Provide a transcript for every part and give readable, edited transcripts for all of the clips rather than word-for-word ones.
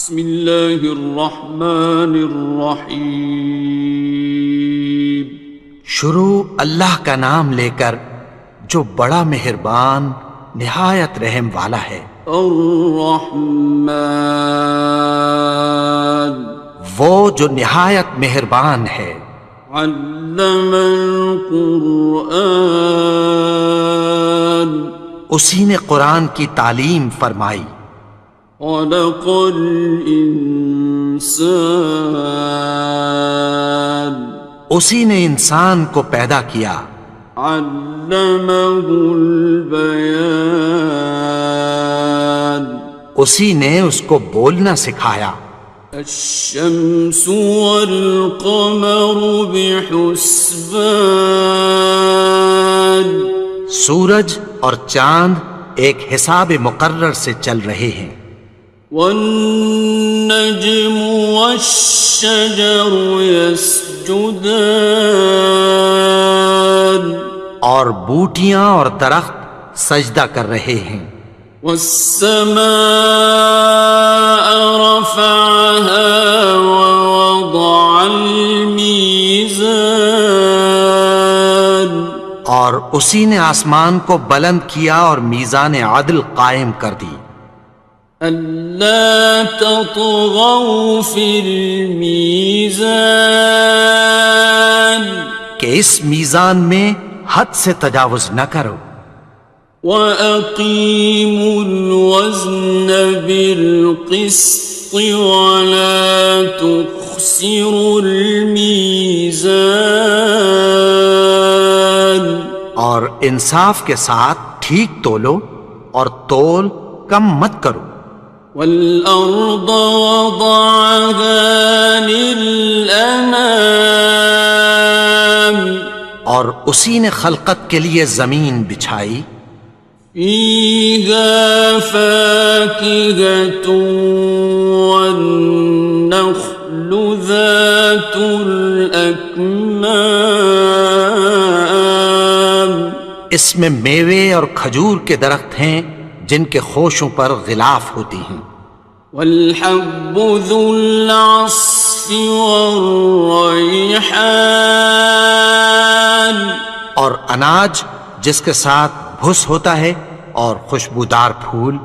بسم اللہ الرحمن الرحیم۔ شروع اللہ کا نام لے کر جو بڑا مہربان نہایت رحم والا ہے۔ الرحمن، وہ جو نہایت مہربان ہے۔ علم القرآن، اسی نے قرآن کی تعلیم فرمائی۔ خلق الانسان، اسی نے انسان کو پیدا کیا۔ علمہ البیان، اسی نے اس کو بولنا سکھایا۔ الشمس والقمر بحسبان، سورج اور چاند ایک حساب مقرر سے چل رہے ہیں۔ والنجم والشجر يسجدان، اور بوٹیاں اور درخت سجدہ کر رہے ہیں۔ والسماء رفعها ووضع الميزان، اور اسی نے آسمان کو بلند کیا اور میزان عدل قائم کر دی۔ ألا تطغوا في الميزان، کہ اس میزان میں حد سے تجاوز نہ کرو۔ وَأَقِيمُوا الْوَزْنَ بِالْقِسْطِ وَلَا تُخْسِرُوا الْمِيزَانَ، اور انصاف کے ساتھ ٹھیک تولو اور تول کم مت کرو۔ وَالْأَرْضَ وَضَعَهَا لِلْأَنَامِ، اور اسی نے خلقت کے لیے زمین بچھائی۔ فِيهَا فَاكِهَةٌ وَالنَّخْلُ ذَاتُ الْأَكْمَامِ، اس میں میوے اور کھجور کے درخت ہیں جن کے خوشوں پر غلاف ہوتی ہیں۔ وَالْحَبُّ ذُو الْعَصْفِ وَالرَّيْحَانِ، اور اناج جس کے ساتھ بھس ہوتا ہے اور خوشبودار پھول۔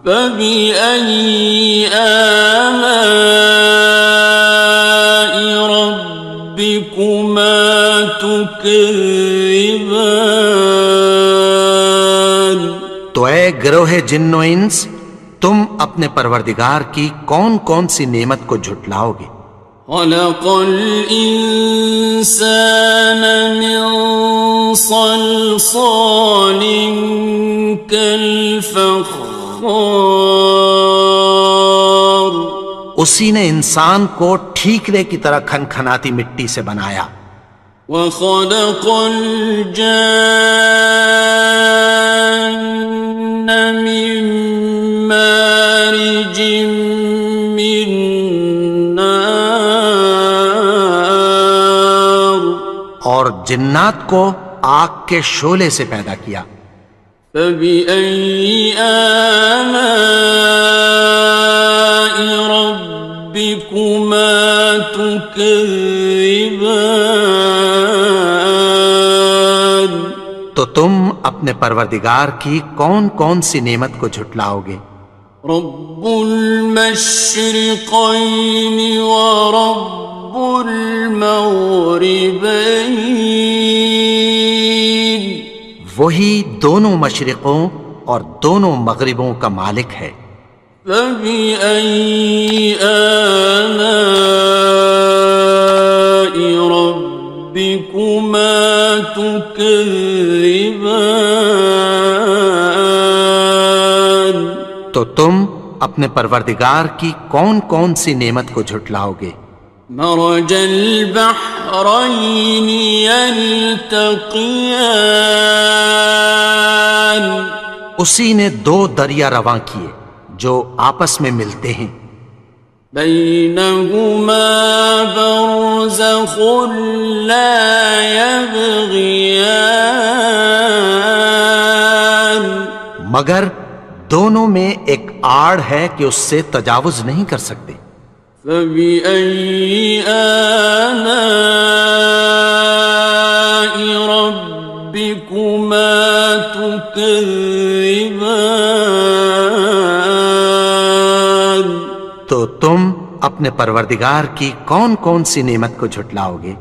فَبِأَيِّ آلَاءِ رَبِّكُمَا تُكَذِّبَانِ، تو اے گروہ جن و انس، تم اپنے پروردگار کی کون کون سی نعمت کو جھٹلاؤ گے؟ خَلَقَ الْإِنسَانَ مِنْ صَلْصَالٍ كَالْفَخَّارِ، اسی نے انسان کو ٹھیکرے کی طرح کھنکھناتی مٹی سے بنایا۔ وَخَلَقَ الْجَانَّ مِن مَّارِجٍ مِّن نَّارٍ، اور جنات کو آگ کے شعلے سے پیدا کیا۔ فَبِأَيِّ آلَاءِ رَبِّكُمَا تُكَذِّبَانِ، تو تم اپنے پروردگار کی کون کون سی نعمت کو جھٹلاؤ گے؟ رب المشرقین ورب المغربین، وہی دونوں مشرقوں اور دونوں مغربوں کا مالک ہے۔ فَبِأَيِّ آلَاءِ رَبِّكُمَا تُكَذِّبَانِ، تو تم اپنے پروردگار کی کون کون سی نعمت کو جھٹلاؤ گے؟ مرج البحرین یلتقیان، اسی نے دو دریا رواں کیے جو آپس میں ملتے ہیں۔ بینہما برزخ لا یبغیان، مگر دونوں میں ایک آڑ ہے کہ اس سے تجاوز نہیں کر سکتے۔ فبأي آلاء ربكما تكذبان؟ تو تم اپنے پروردگار کی کون کون سی نعمت کو جھٹلاؤ گے؟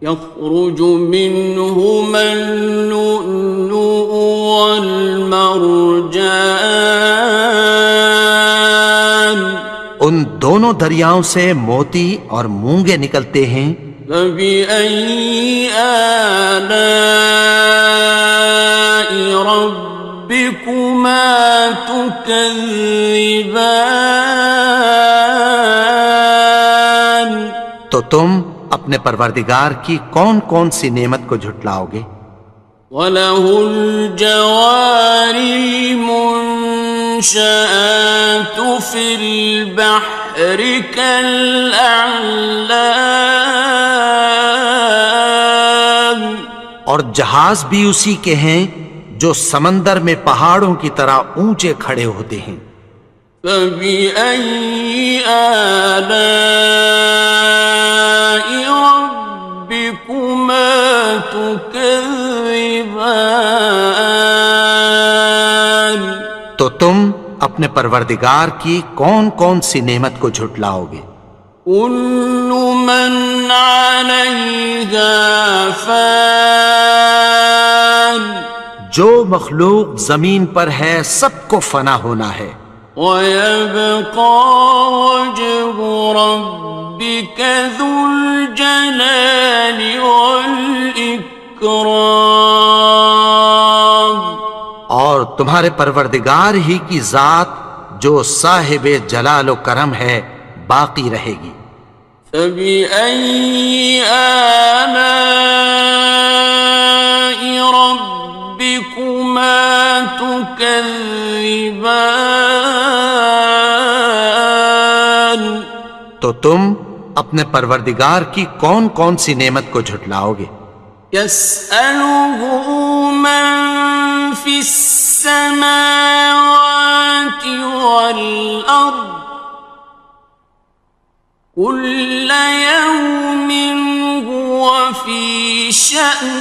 يخرج منهما اللؤلؤ والمرجان ان دونوں دریاؤں سے موتی اور مونگے نکلتے ہیں۔ فبأي آلاء ربكما تكذبان؟ تو تم اپنے پروردگار کی کون کون سی نعمت کو جھٹلاؤ گے؟ وَلَهُ الْجَوَارِ الْمُنشَآتُ فِي الْبَحْرِ كَالْأَعْلَامِ، اور جہاز بھی اسی کے ہیں جو سمندر میں پہاڑوں کی طرح اونچے کھڑے ہوتے ہیں۔ فَبِأَيِّ آلَاءِ رَبِّكُمَا تُكَذِّبَانِ؟ تو تم اپنے پروردگار کی کون کون سی نعمت کو جھٹلاؤ گے؟ كُلُّ مَنْ عَلَيْهَا فَانٍ، جو مخلوق زمین پر ہے سب کو فنا ہونا ہے۔ وَيَبْقَى وَجْهُ رَبِّكَ ذُو الْجَلَالِ وَالْإِكْرَامِ، اور تمہارے پروردگار ہی کی ذات جو صاحب جلال و کرم ہے باقی رہے گی۔ فَبِأَيِّ آلَاءِ رَبِّكُمَا تُكَذِّبَانِ؟ تو تم اپنے پروردگار کی کون کون سی نعمت کو جھٹلاؤ گے؟ يَسْأَلُهُ مَن فِي السَّمَاوَاتِ وَالْأَرْضِ كُلَّ يَوْمٍ هُوَ فِي شَأْنٍ،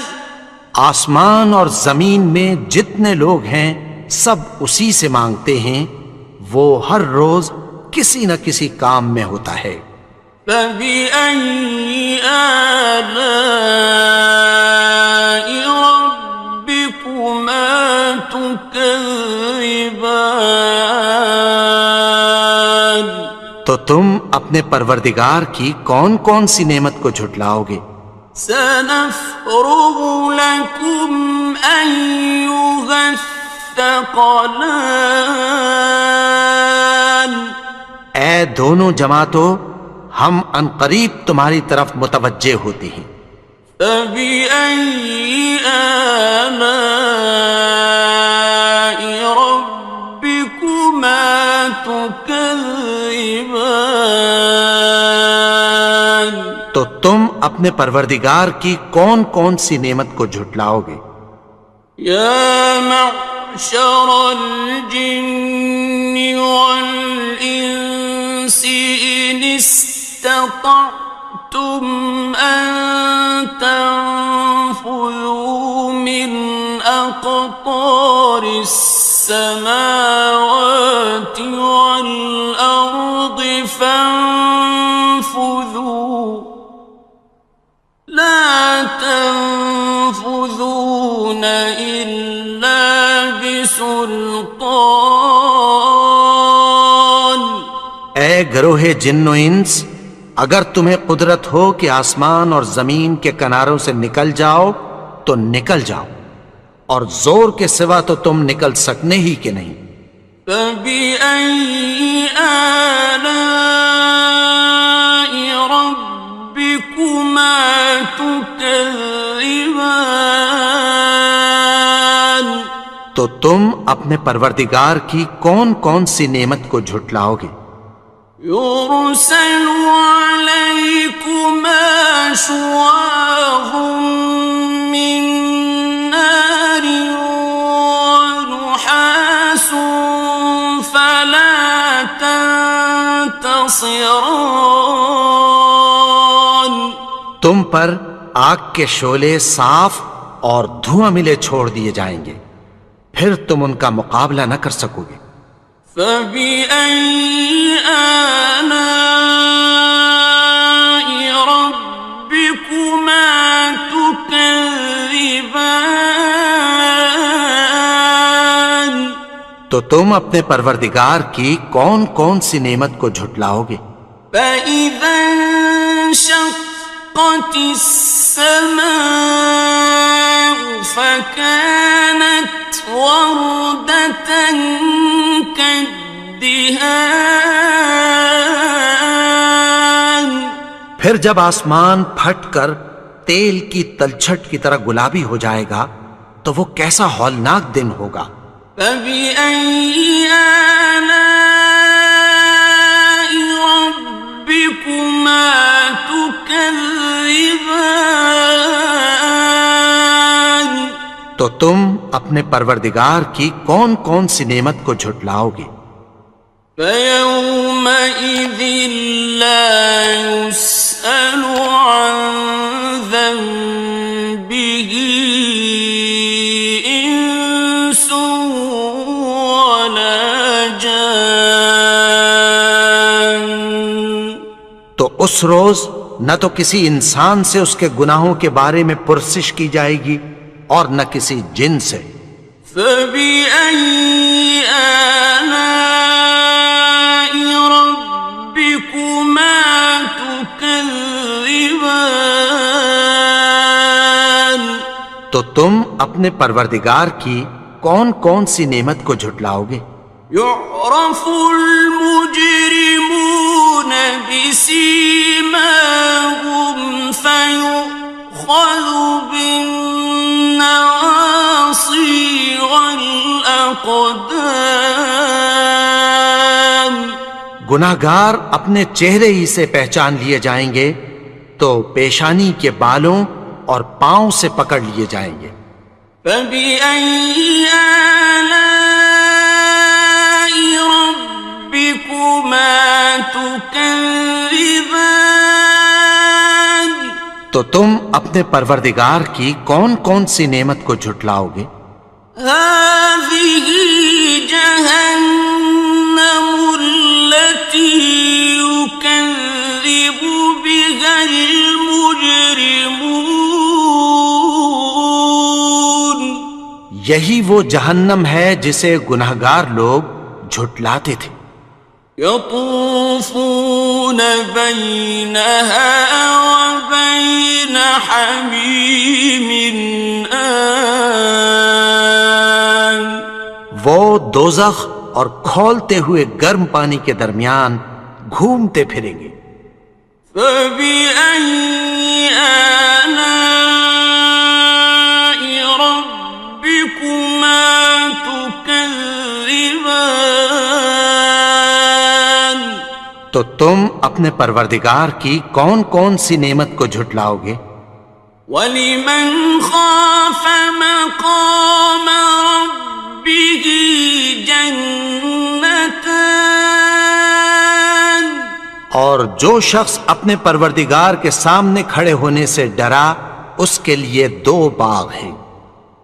آسمان اور زمین میں جتنے لوگ ہیں سب اسی سے مانگتے ہیں، وہ ہر روز کسی نہ کسی کام میں ہوتا ہے۔ فَبِأَيِّ آلَاءِ رَبِّكُمَا تُكَذِّبَانِ؟ تو تم اپنے پروردگار کی کون کون سی نعمت کو جھٹلاؤ گے؟ سَنَفْرُغُ لَكُمْ أَيُّهَ الثَّقَلَانِ؟ اے دونوں جماعتوں، ہم عنقریب تمہاری طرف متوجہ ہوتے ہیں۔ فَبِأَيِّ آلَاءِ رَبِّكُمَا تُكَذِّبَانِ؟ تو تم اپنے پروردگار کی کون کون سی نعمت کو جھٹلاؤ گے؟ يَا مَعْشَرَ الْجِنِّ وَالْإِنسِ إِنِ اسْتَطَعْتُمْ أَن تَنفُذُوا مِنْ أَقْطَارِ السَّمَاوَاتِ وَالْأَرْضِ فَانفُذُوا لَا تَنفُذُونَ إِلَّا بِسُلْطَانٍ۔ اے گروہ جن و انس، اگر تمہیں قدرت ہو کہ آسمان اور زمین کے کناروں سے نکل جاؤ تو نکل جاؤ، اور زور کے سوا تو تم نکل سکنے ہی کہ نہیں۔ فَبِأَيِّ آلَاءِ رَبِّكُمَا تُكَذِّبَانِ؟ تو تم اپنے پروردگار کی کون کون سی نعمت کو جھٹلاؤ گے؟ يُرْسَلُ عَلَيْكُمَا شُوَاظٌ مِّن نَّارٍ وَنُحَاسٌ خصران. تم پر آگ کے شعلے صاف اور دھواں ملے چھوڑ دیے جائیں گے، پھر تم ان کا مقابلہ نہ کر سکو گے۔ فبأي آلاء ربكما تكذبان. تو تم اپنے پروردگار کی کون کون سی نعمت کو جھٹلاؤ گے؟ فإذا انشقت السماء فكانت وردة كالدهان. پھر جب آسمان پھٹ کر تیل کی تلچھٹ کی طرح گلابی ہو جائے گا تو وہ کیسا ہولناک دن ہوگا۔ فبأي آلاء ربكما تكذبان. تو تم اپنے پروردگار کی کون کون سی نعمت کو جھٹلاؤ گے؟ فيومئذ لا يسأل عن ذنبه إنس ولا جان. تو اس روز نہ تو کسی انسان سے اس کے گناہوں کے بارے میں پرسش کی جائے گی اور نہ کسی جن سے۔ فبأي آلاء ربكما تكذبان. تو تم اپنے پروردگار کی کون کون سی نعمت کو جھٹلاؤ گے؟ يعرف المجرمون بسيماهم فيؤخذ بالنواصي والأقدام. گناہگار اپنے چہرے ہی سے پہچان لیے جائیں گے تو پیشانی کے بالوں اور پاؤں سے پکڑ لیے جائیں گے۔ فبأي آلاء ربكما تكذبان. تو تم اپنے پروردگار کی کون کون سی نعمت کو جھٹلاؤ گے؟ هذه جهنم التي يكذب بها المجرمون. یہی وہ جہنم ہے جسے گناہگار لوگ جھٹلاتے تھے۔ يطوفون بينها وبين حميم آن. وہ دوزخ اور کھولتے ہوئے گرم پانی کے درمیان گھومتے پھریں گے۔ فبأي آلاء ربكما تكذبان. تو تم اپنے پروردگار کی کون کون سی نعمت کو جھٹلاؤ گے؟ وَلِمَنْ خَافَ مَقَامَ رَبِّهِ جَنَّتَانِ. اور جو شخص اپنے پروردگار کے سامنے کھڑے ہونے سے ڈرا اس کے لیے دو باغ ہیں۔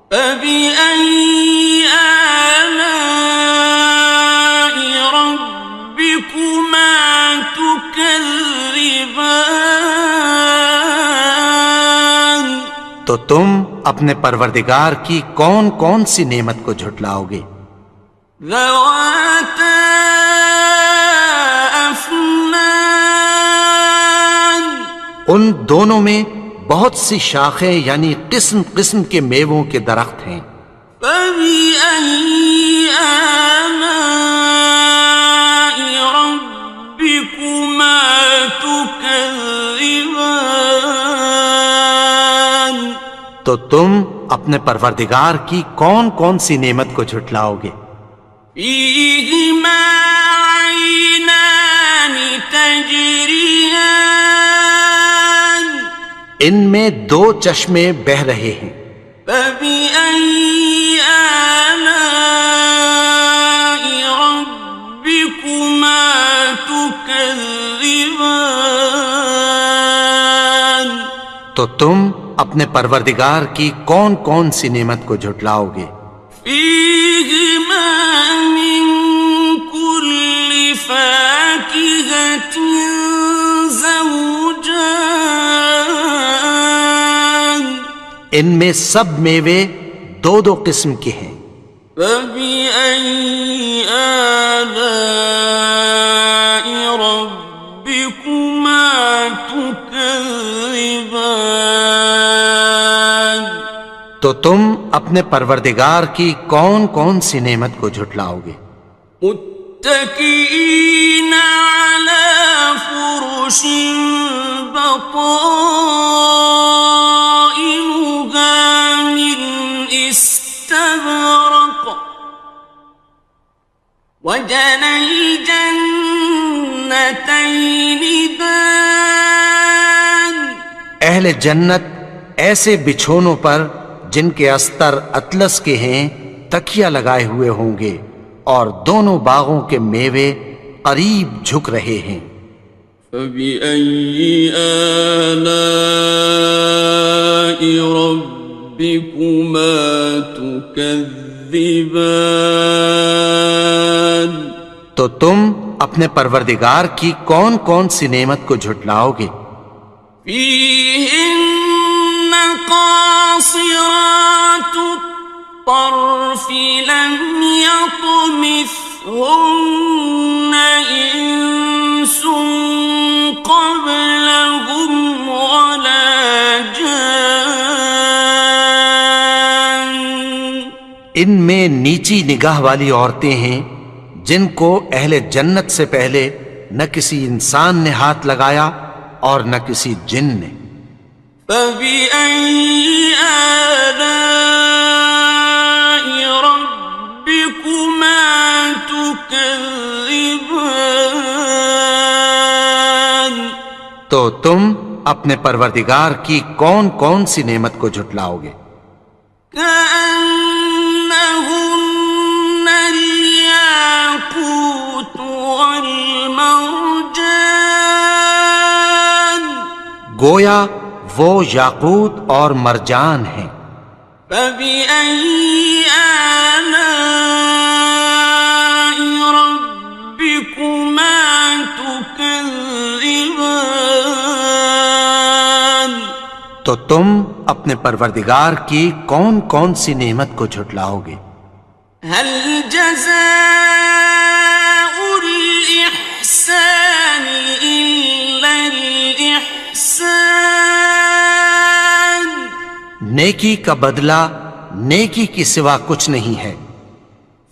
فَبِأَيِّ آلَاءِ رَبِّكُمَا تُكَذِّبَانِ. تو تم اپنے پروردگار کی کون کون سی نعمت کو جھٹلاؤ گے؟ ذَوَاتَا أَفْنَانٍ. ان دونوں میں بہت سی شاخیں یعنی قسم قسم کے میووں کے درخت ہیں۔ فَبِأَيِّ آلَاءِ رَبِّكُمَا تُكَذِّبَانِ. تو تم اپنے پروردگار کی کون کون سی نعمت کو جھٹلاؤ گے؟ فِيهِمَا عَيْنَانِ تَجْرِيَانِ. ان میں دو چشمے بہہ رہے ہیں۔ فَبِأَيِّ آلَاءِ رَبِّكُمَا تُكَذِّبَانِ. تكذبان تو تم اپنے پروردگار کی کون کون سی نعمت کو جھٹلاؤ گے؟ فيهما من كل فاكهة زوجان ان میں سب میوے دو دو قسم کے ہیں۔ فبأي آلاء ربكما تكذبان تو تم اپنے پروردگار کی کون کون سی نعمت کو جھٹلاؤ گے؟ متكئين على فرش بطائنها من استبرق وجنى الجنتين دان اہل جنت ایسے بچھونوں پر جن کے استر اطلس کے ہیں تکیہ لگائے ہوئے ہوں گے اور دونوں باغوں کے میوے قریب جھک رہے ہیں۔ فبأي آلاء ربكما تكذبان تو تم اپنے پروردگار کی کون کون سی نعمت کو جھٹلاؤ گے؟ فيهن قاصرات الطرف لم يطمثهن إنس قبلهم ولا جان ان میں نیچی نگاہ والی عورتیں ہیں جن کو اہل جنت سے پہلے نہ کسی انسان نے ہاتھ لگایا اور نہ کسی جن نے۔ فبأي آلاء ربكما تكذبان تو تم اپنے پروردگار کی کون کون سی نعمت کو جھٹلاؤ گے؟ كأنهن الياقوت والمرجان گویا وہ یاقوت اور مرجان ہیں۔ فبأي آلاء ربكما تكذبان تو تم اپنے پروردگار کی کون کون سی نعمت کو جھٹلاؤ گے؟ هل جزاء الإحسان إلا الإحسان نیکی کا بدلہ نیکی کی سوا کچھ نہیں ہے۔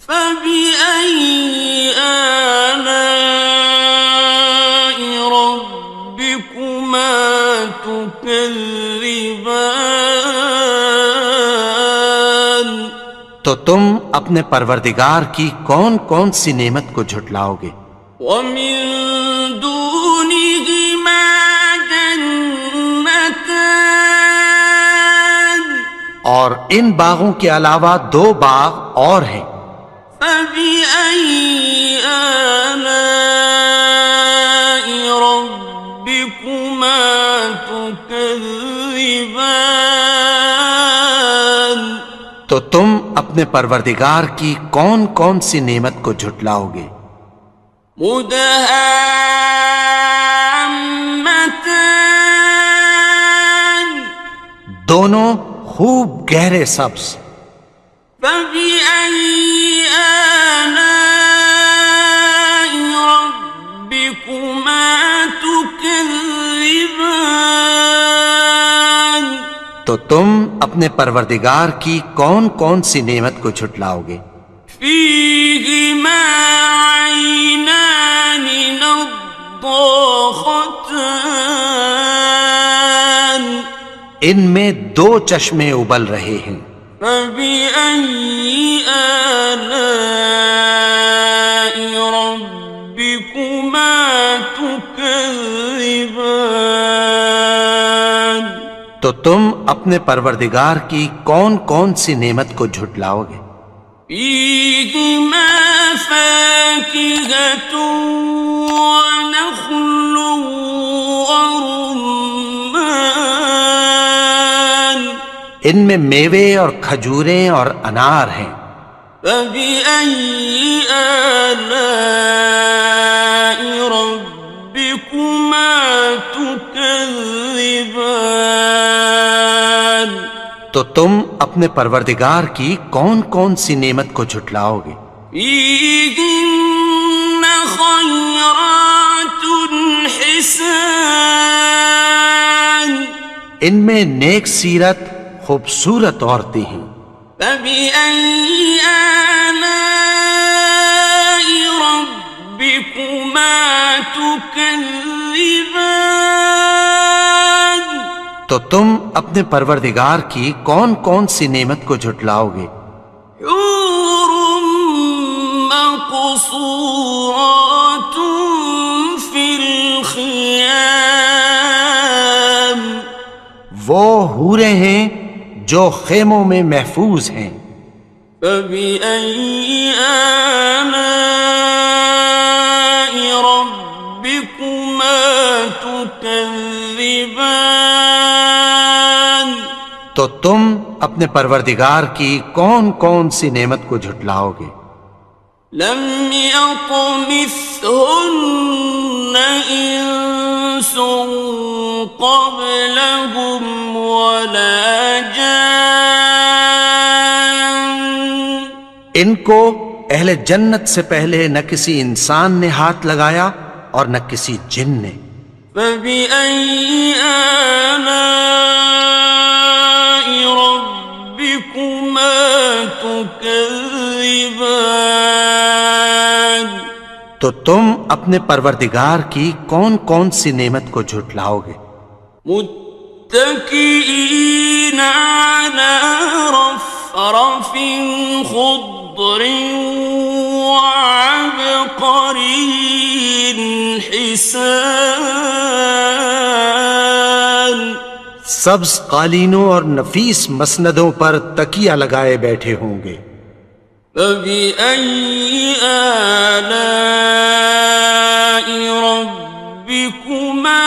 فبأي آلاء ربكما تكذبان تو تم اپنے پروردگار کی کون کون سی نعمت کو جھٹلاؤ گے؟ ومن دونهما جنتان اور ان باغوں کے علاوہ دو باغ اور ہیں۔ فبأي آلاء ربكما تكذبان تو تم اپنے پروردگار کی کون کون سی نعمت کو جھٹلاؤ گے؟ مدهامتان دونوں خوب گہرے سبز۔ فبأي آلاء ربكما تكذبان تو تم اپنے پروردگار کی کون کون سی نعمت کو جھٹلاؤ گے؟ فيهما عينان نضاختان ان میں دو چشمے ابل رہے ہیں۔ فبأي آلاء ربكما تكذبان تو تم اپنے پروردگار کی کون کون سی نعمت کو جھٹلاؤ گے؟ فيهما فاكهة ونخل ورمان ان میں میوے اور کھجوریں اور انار ہیں. فبأي آلاء ربكما تكذبان تو تم اپنے پروردگار کی کون کون سی نعمت کو جھٹلاؤ گے؟ فيهن خيرات حسان ان میں نیک سیرت خوبصورت عورتیں ہیں. فبأي آلاء ربكما تكذبان تو تم اپنے پروردگار کی کون کون سی نعمت کو جھٹلاؤ گے؟ حور مقصورات في الخيام وہ حوریں ہیں جو خیموں میں محفوظ ہیں. فبأي آلاء ربكما تكذبان تو تم اپنے پروردگار کی کون کون سی نعمت کو جھٹلاؤ گے؟ لم يطمثهن إنس قبلهم ولا جان ان کو اہل جنت سے پہلے نہ کسی انسان نے ہاتھ لگایا اور نہ کسی جن نے. فبأي آلاء ربكما تكذبان تو تم اپنے پروردگار کی کون کون سی نعمت کو جھٹلاؤ گے؟ متكئين على رفرف خضر وعبقري حسان سبز قالینوں اور نفیس مسندوں پر تکیہ لگائے بیٹھے ہوں گے. فبأي آلاء ربكما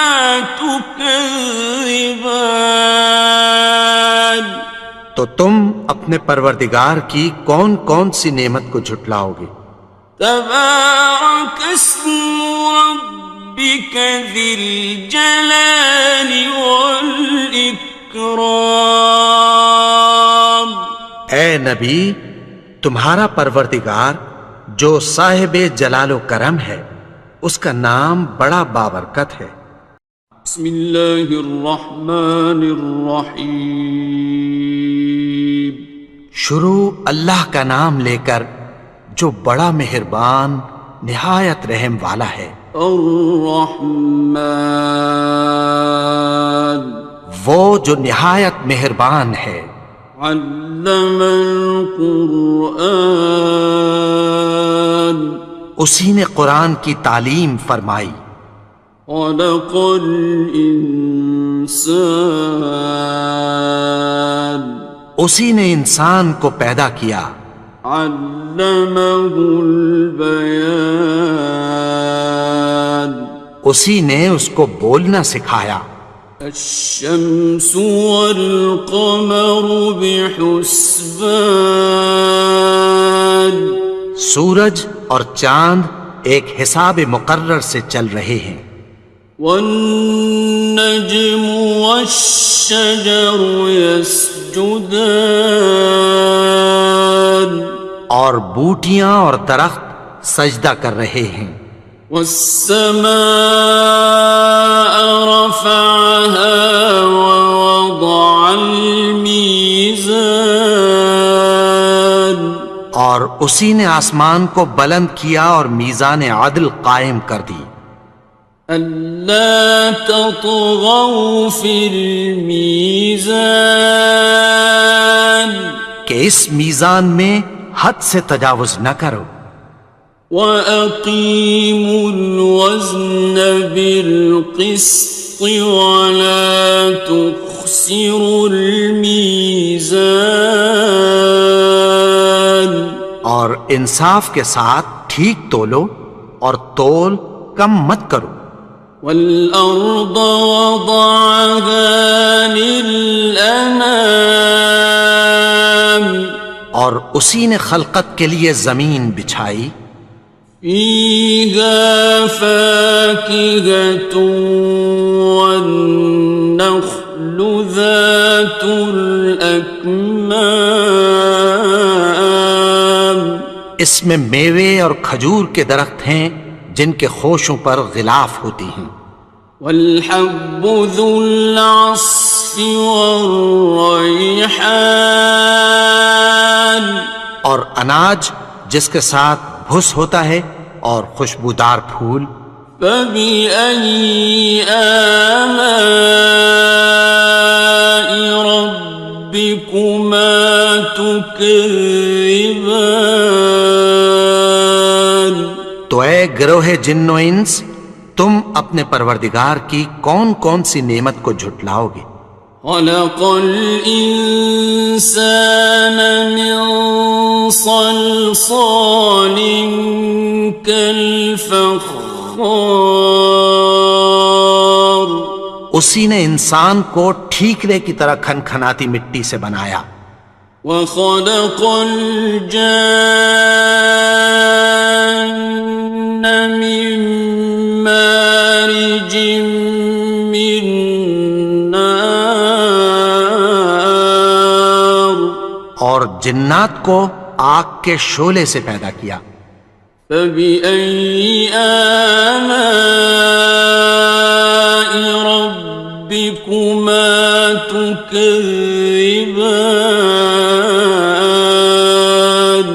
تكذبان تو تم اپنے پروردگار کی کون کون سی نعمت کو جھٹلاؤ گے؟ تبارك اسم ربك ذي الجلال والإكرام اے نبی، تمہارا پروردگار جو صاحب جلال و کرم ہے، اس کا نام بڑا بابرکت ہے. بسم اللہ الرحمن الرحیم شروع اللہ کا نام لے کر جو بڑا مہربان نہایت رحم والا ہے. الرحمن وہ جو نہایت مہربان ہے. علم القرآن اسی نے قرآن کی تعلیم فرمائی. خلق الانسان اسی نے انسان کو پیدا کیا. علمہ البیان اسی نے اس کو بولنا سکھایا. الشمس والقمر بحسبان سورج اور چاند ایک حساب مقرر سے چل رہے ہیں. والنجم والشجر يسجدان اور بوٹیاں اور درخت سجدہ کر رہے ہیں. والسماء رفعها ووضع الميزان اور اسی نے آسمان کو بلند کیا اور میزان عدل قائم کر دی. ألا تطغوا في الميزان کہ اس میزان میں حد سے تجاوز نہ کرو. وَأَقِيمُوا الْوَزْنَ بِالْقِسْطِ وَلَا تُخْسِرُوا الْمِيزَانَ اور انصاف کے ساتھ ٹھیک تولو اور تول کم مت کرو. والأرض وضعها للأنام اور اسی نے خلقت کے لیے زمین بچھائی. فيها فاكهة والنخل ذات الأكمام اس میں میوے اور کھجور کے درخت ہیں جن کے خوشوں پر غلاف ہوتی ہیں. والحب ذو العصف والریحان اور اناج جس کے ساتھ بھس ہوتا ہے اور خوشبودار پھول. فبأي آلاء ربكما تكذبان تو اے گروہ جن و انس، تم اپنے پروردگار کی کون کون سی نعمت کو جھٹلاؤ گے؟ خلق الإنسان من صلصال كالفخار اسی نے انسان کو ٹھیکرے کی طرح کھنکھناتی مٹی سے بنایا. وخلق الجان من مارج من نار اور جنات کو آگ کے شعلے سے پیدا کیا. فبأي آلاء ربكما تكذبان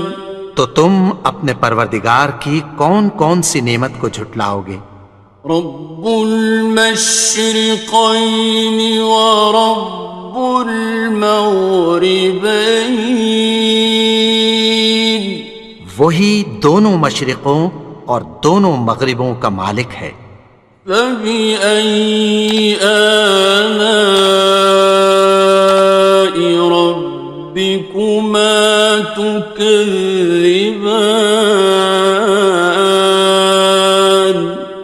تو تم اپنے پروردگار کی کون کون سی نعمت کو جھٹلاؤ گے؟ رب المشرقين ورب المغربين وہی دونوں مشرقوں اور دونوں مغربوں کا مالک ہے. فبأي آلاء ربكما تكذبان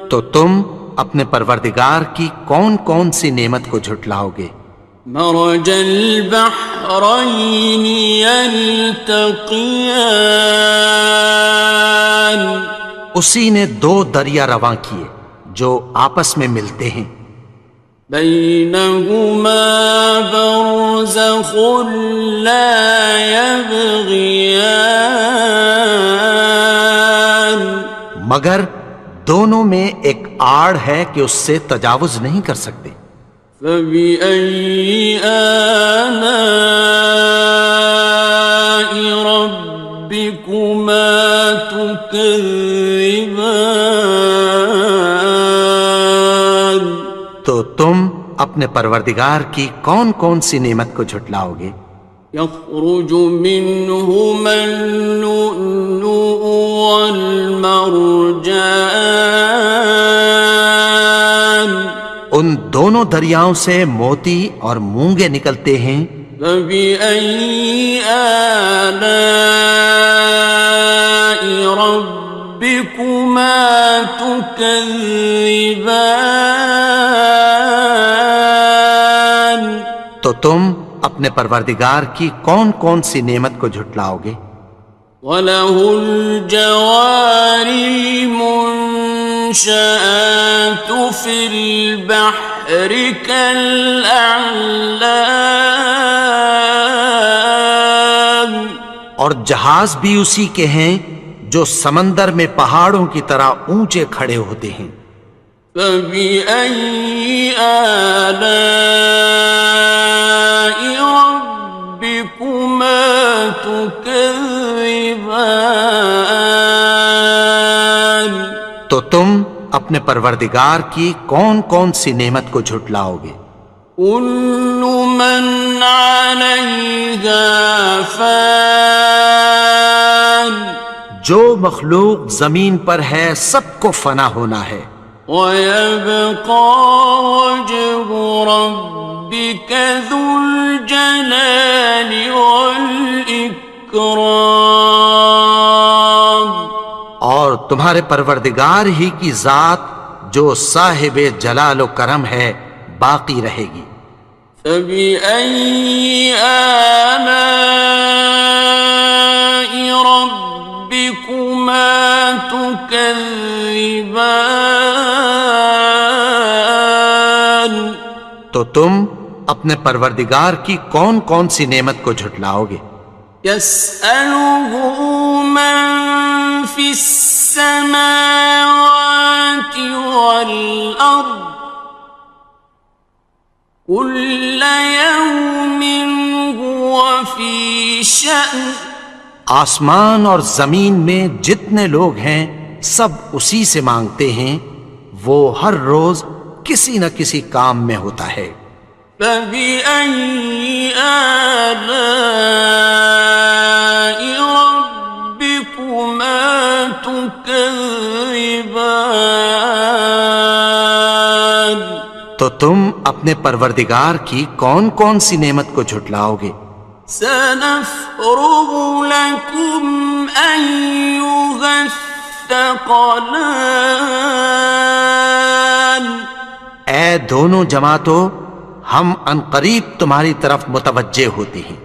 تو تم اپنے پروردگار کی کون کون سی نعمت کو جھٹلاؤ گے؟ مرج البحرين يلتقيان اسی نے دو دریا رواں کیے جو آپس میں ملتے ہیں. بينهما برزخ لا يبغيان مگر دونوں میں ایک آڑ ہے کہ اس سے تجاوز نہیں کر سکتے. فبأي آلاء ربكما تكذبان تو تم اپنے پروردگار کی کون کون سی نعمت کو جھٹلاؤ گے؟ يخرج منهما اللؤلؤ والمرجان ان دونوں دریاؤں سے موتی اور مونگے نکلتے ہیں. فبأي آلاء ربكما تكذبان تو تم اپنے پروردگار کی کون کون سی نعمت کو جھٹلاؤ گے؟ وَلَهُ الْجَوَارِ الْمُنشَآتُ فِي الْبَحْرِ كَالْأَعْلَامِ اور جہاز بھی اسی کے ہیں جو سمندر میں پہاڑوں کی طرح اونچے کھڑے ہوتے ہیں. فَبِأَيِّ آلَاءِ رَبِّكُمَا تُكَذِّبَانِ تو تم اپنے پروردگار کی کون کون سی نعمت کو جھٹلاؤ گے؟ كُلُّ مَنْ عَلَيْهَا فَانٍ جو مخلوق زمین پر ہے سب کو فنا ہونا ہے. وَيَبْقَى وَجْهُ رَبِّكَ ذُو الْجَلَالِ وَالْإِكْرَامِ اور تمہارے پروردگار ہی کی ذات جو صاحب جلال و کرم ہے باقی رہے گی۔ فَبِأَيِّ آلَاءِ رَبِّكُمَا تُكَذِّبَانِ؟ تو تم اپنے پروردگار کی کون کون سی نعمت کو جھٹلاؤ گے؟ يَسْأَلُهُ مَن فِي السَّمَاوَاتِ وَالْأَرْضِ كُلَّ يَوْمٍ هُوَ فِي شَأْنٍ۔ آسمان اور زمین میں جتنے لوگ ہیں سب اسی سے مانگتے ہیں، وہ ہر روز کسی نہ کسی کام میں ہوتا ہے۔ فَبِأَيِّ آلَاءِ رَبِّكُمَا تُكَذِّبَانِ؟ تو تم اپنے پروردگار کی کون کون سی نعمت کو جھٹلاؤ گے؟ سَنَفْرُغُ لَكُمْ أَيُّهَ الثَّقَلَانِ۔ اے دونوں جماعتوں، ہم عنقریب تمہاری طرف متوجہ ہوتے ہیں۔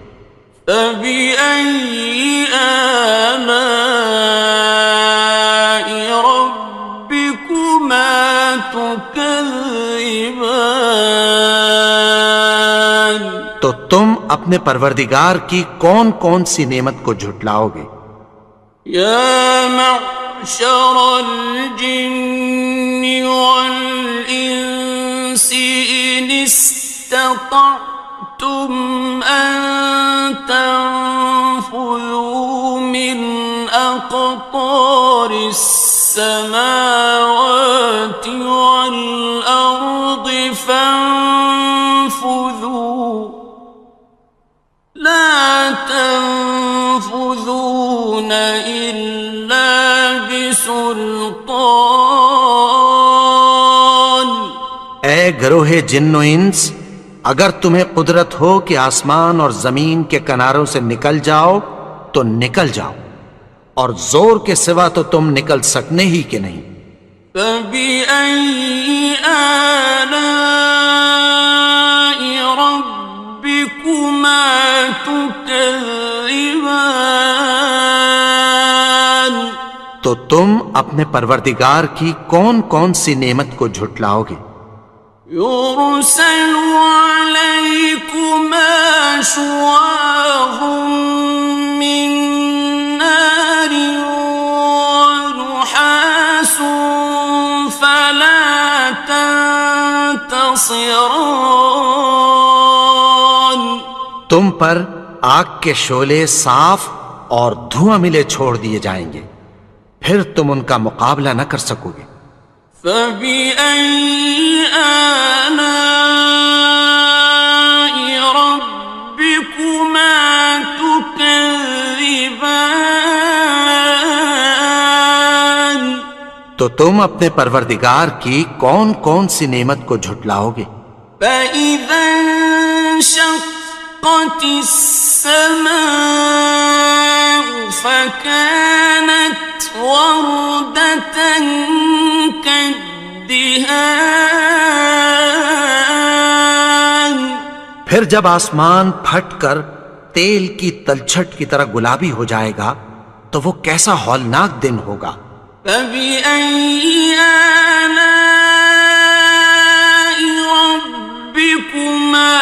فَبِأَيِّ آلَاءِ رَبِّكُمَا تُكَذِّبَانِ؟ تو تم اپنے پروردگار کی کون کون سی نعمت کو جھٹلاؤ گے؟ يَا مَعْشَرَ الْجِنِّ وَالْإِنسِ إِنِ اسْتَطَعْتُمْ أَن تَنفُذُوا مِنْ أَقْطَارِ السَّمَاوَاتِ وَالْأَرْضِ فَانفُذُوا لَا تَنفُذُونَ إِلَّا بِسُلْطَانٍ۔ اے گروہ جن و انس، اگر تمہیں قدرت ہو کہ آسمان اور زمین کے کناروں سے نکل جاؤ تو نکل جاؤ، اور زور کے سوا تو تم نکل سکنے ہی کہ نہیں۔ فَبِأَيِّ آلَاءِ رَبِّكُمَا تُكَذِّبَانِ؟ تو تم اپنے پروردگار کی کون کون سی نعمت کو جھٹلاؤ گے؟ يُرْسَلُ عَلَيْكُمَا شُوَاظٌ مِّن نَّارٍ وَنُحَاسٌ فَلَا تَنتَصِرَانِ۔ تم پر آگ کے شعلے صاف اور دھواں ملے چھوڑ دیے جائیں گے، پھر تم ان کا مقابلہ نہ کر سکو گے۔ فَبِأَيِّ آلَاءِ رَبِّكُمَا تُكَذِّبَانِ؟ تو تم اپنے پروردگار کی کون کون سی نعمت کو جھٹلاؤ گے؟ فَإِذَا انشَقَّتِ السَّمَاءُ فَكَانَتْ وَرْدَةً كَالدِّهَانِ۔ پھر جب آسمان پھٹ کر تیل کی تلچھٹ کی طرح گلابی ہو جائے گا تو وہ کیسا ہولناک دن ہوگا۔ فَبِأَيِّ آلَاءِ رَبِّكُمَا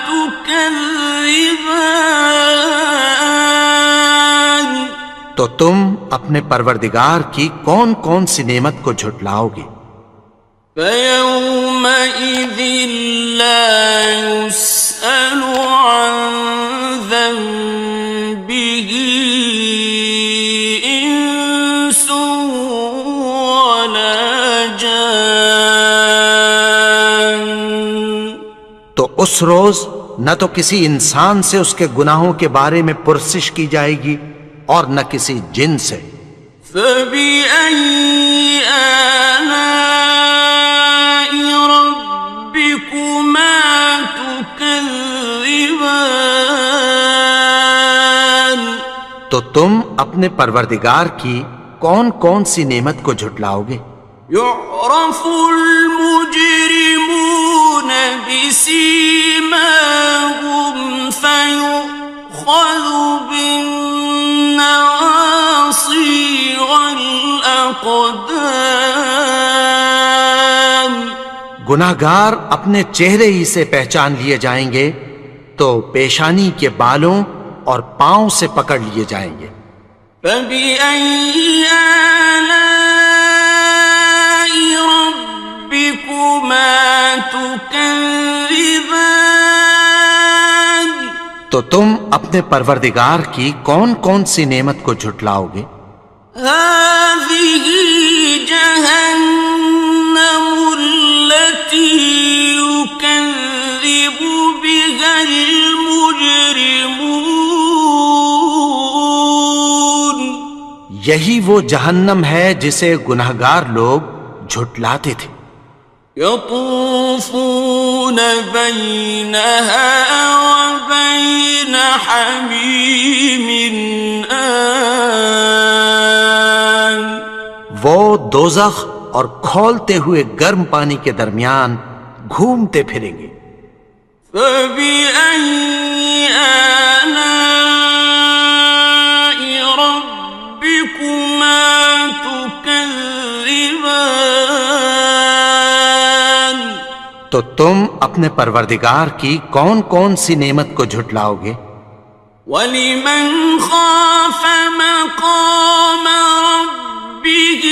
تُكَذِّبَانِ؟ تو تم اپنے پروردگار کی کون کون سی نعمت کو جھٹلاؤ گے؟ فَيَوْمَئِذٍ لَا يُسْأَلُ عَن ذَنبِهِ إِنسٌ وَلَا جَانٌ۔ تو اس روز نہ تو کسی انسان سے اس کے گناہوں کے بارے میں پرسش کی جائے گی اور نہ کسی جن سے۔ فَبِأَيِّ آلَاءِ رَبِّكُمَا تُكَذِّبَانِ؟ تو تم اپنے پروردگار کی کون کون سی نعمت کو جھٹلاؤ گے؟ يعرف المجرمون بسيماهم فيؤخذ بالنواصي والأقدام. گناہگار اپنے چہرے ہی سے پہچان لیے جائیں گے تو پیشانی کے بالوں اور پاؤں سے پکڑ لیے جائیں گے. فبأي آلاء ربكما تكذبان. تو تم اپنے پروردگار کی کون کون سی نعمت کو جھٹلاؤ گے؟ هذه جهنم التي يكذب بها المجرمون. یہی وہ جہنم ہے جسے گناہگار لوگ جھٹلاتے تھے. يطوفون بينها وبين حميم آن. وہ دوزخ اور کھولتے ہوئے گرم پانی کے درمیان گھومتے پھریں گے. فبأي آلاء ربكما تكذبان. تو تم اپنے پروردگار کی کون کون سی نعمت کو جھٹلاؤ گے؟ وَلِمَنْ خَافَ مَقَامَ رَبِّهِ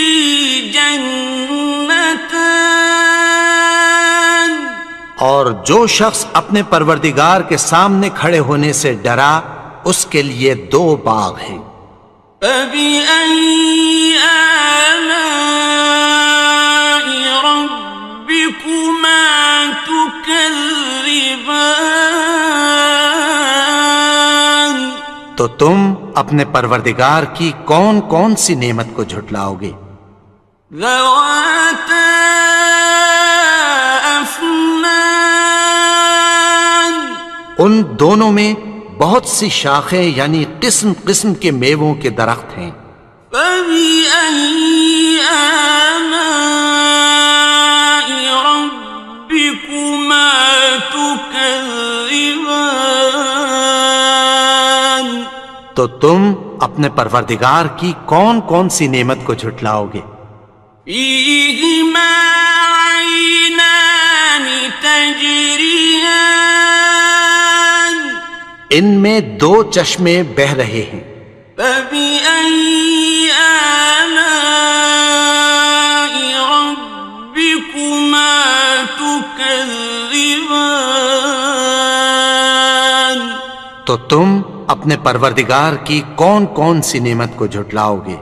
جَنَّتَانِ. اور جو شخص اپنے پروردگار کے سامنے کھڑے ہونے سے ڈرا اس کے لیے 2 باغ ہیں. فَبِأَيِّ آلَاءِ رَبِّكُمَا تُكَذِّبَانِ. تو تم اپنے پروردگار کی کون کون سی نعمت کو جھٹلاؤ گے؟ ذَوَاتَا أَفْنَانٍ. ان دونوں میں بہت سی شاخیں یعنی قسم قسم کے میووں کے درخت ہیں. فَبِأَيِّ آلَاءِ رَبِّكُمَا تُكَذِّبَانِ. تو تم اپنے پروردگار کی کون کون سی نعمت کو جھٹلاؤ گے؟ فِيهِمَا عَيْنَانِ تَجْرِيَانِ. ان میں 2 چشمے بہہ رہے ہیں. فَبِأَيِّ آلَاءِ رَبِّكُمَا تُكَذِّبَانِ. تو تم اپنے پروردگار کی کون کون سی نعمت کو جھٹلاؤ گے؟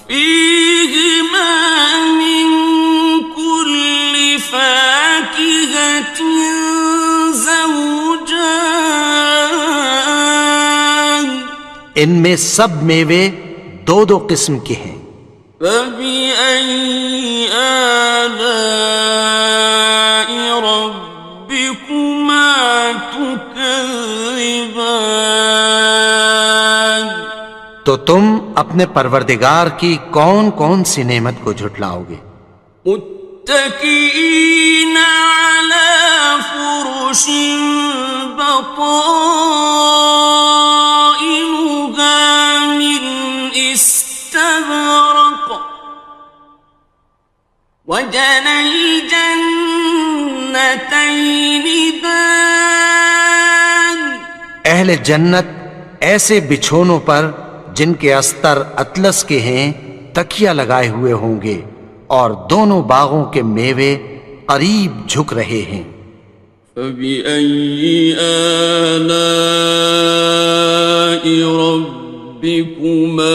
فِيهِمَا مِن كُلِّ فَاكِهَةٍ زَوْجَانِ. ان میں سب میوے 2 قسم کے ہیں. فَبِأَيِّ آلَاءِ رَبِّكُمَا تُكَذِّبَانِ. تو تم اپنے پروردگار کی کون کون سی نعمت کو جھٹلاؤ گے؟ متكئين على فرش بطائنها من استبرق وجنى الجنتين دان. اہل جنت ایسے بچھونوں پر جن کے استر اطلس کے ہیں تکیہ لگائے ہوئے ہوں گے اور دونوں باغوں کے میوے قریب جھک رہے ہیں. فَبِأَيِّ آلَاءِ رَبِّكُمَا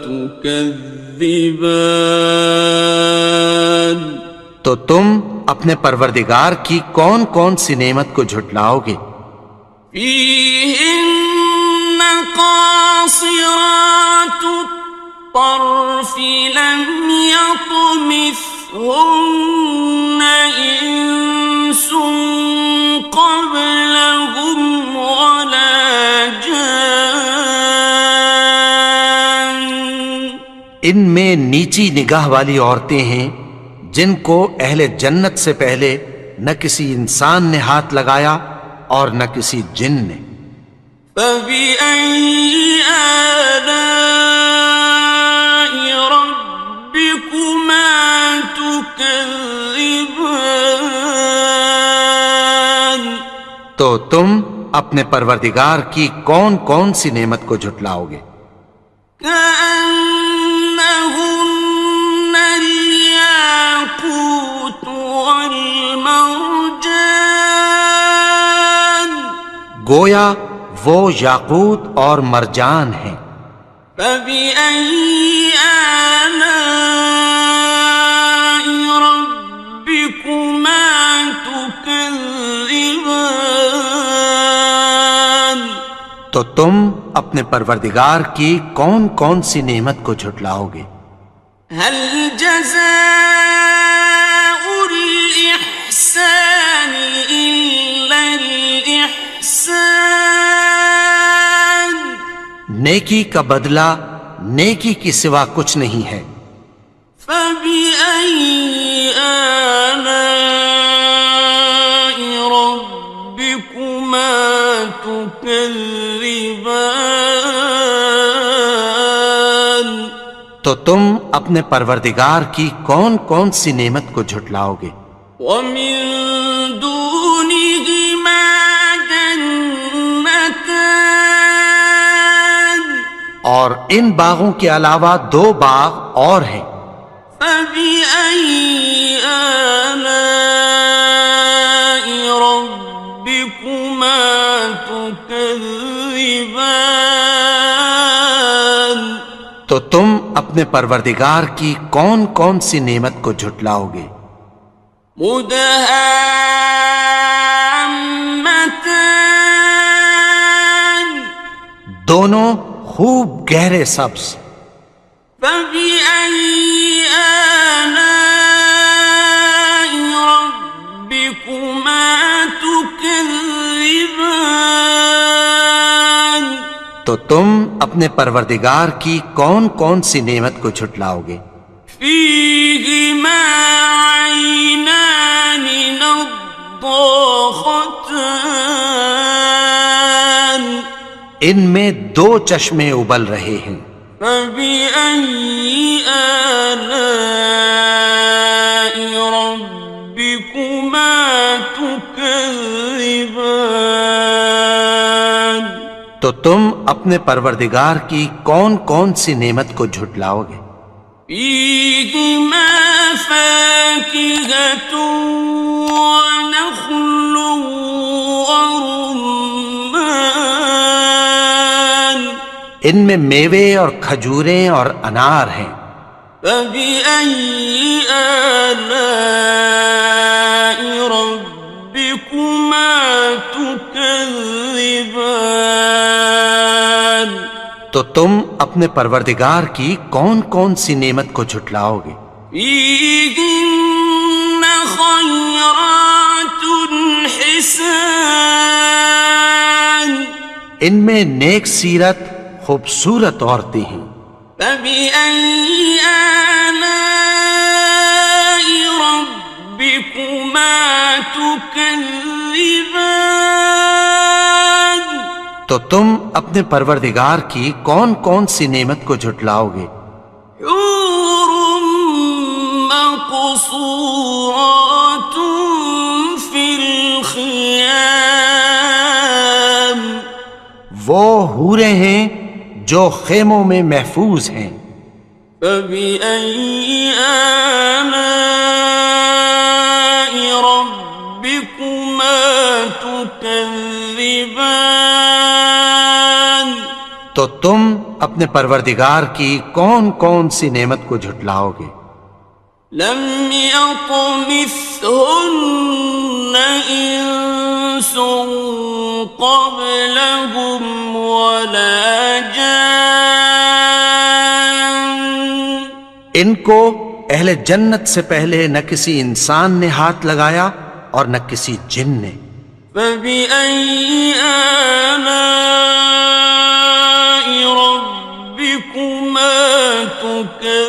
تُكَذِّبَانِ. تو تم اپنے پروردگار کی کون کون سی نعمت کو جھٹلاؤ گے؟ فِيهِنَّ قَاصِرَاتُ الطَّرْفِ لَمْ يَطْمِثْهُنَّ إِنسٌ قَبْلَهُمْ وَلَا جَانٌّ. ان میں نیچی نگاہ والی عورتیں ہیں جن کو اہل جنت سے پہلے نہ کسی انسان نے ہاتھ لگایا اور نہ کسی جن نے۔ فَبِأَيِّ آلَاءِ رَبِّكُمَا تُكَذِّبَانِ، تو تم اپنے پروردگار کی کون کون سی نعمت کو جھٹلاؤ گے؟ كأنهن الياقوت والمرجان، گویا وہ یاقوت اور مرجان ہیں۔ فبأي آلاء ربكما تكذبان، تو تم اپنے پروردگار کی کون کون سی نعمت کو جھٹلاؤ گے؟ هل جزاء الإحسان إلا الإحسان، نیکی کا بدلہ نیکی کی سوا کچھ نہیں ہے۔ فبأي آلاء ربكما تكذبان، تو تم اپنے پروردگار کی کون کون سی نعمت کو جھٹلاؤ گے؟ ومن دونهما جنتان، اور ان باغوں کے علاوہ دو باغ اور ہیں۔ فبأي آلاء ربكما تكذبان، تو تم اپنے پروردگار کی کون کون سی نعمت کو جھٹلاؤ گے؟ مدهامتان، دونوں خوب گہرے سبز۔ فبأي آلاء ربكما تكذبان، تو تم اپنے پروردگار کی کون کون سی نعمت کو جھٹلاؤ گے؟ فيهما عينان نضاختان، ان میں دو چشمے ابل رہے ہیں۔ فبأي آلاء ربكما تكذبان، تو تم اپنے پروردگار کی کون کون سی نعمت کو جھٹلاؤ گے؟ فيهما فاكهة ونخل ورمان، ان میں میوے اور کھجوریں اور انار ہیں۔ فبأي آلاء ربكما تكذبان، تو تم اپنے پروردگار کی کون کون سی نعمت کو جھٹلاؤ گے؟ فيهن خيرات حسان، ان میں نیک سیرت خوبصورت عورتیں ہیں۔ فبأي آلاء ربكما تكذبان، تو تم اپنے پروردگار کی کون کون سی نعمت کو جھٹلاؤ گے؟ حور مقصورات في الخيام، وہ حوریں ہیں جو خیموں میں محفوظ ہیں۔ فبأي آلاء ربكما تكذبان، تو تم اپنے پروردگار کی کون کون سی نعمت کو جھٹلاؤ گے؟ لم يطمثهن إنس قبلهم ولا جان، ان کو اہل جنت سے پہلے نہ کسی انسان نے ہاتھ لگایا اور نہ کسی جن نے۔ فبأي آلاء ربكما تكذبان،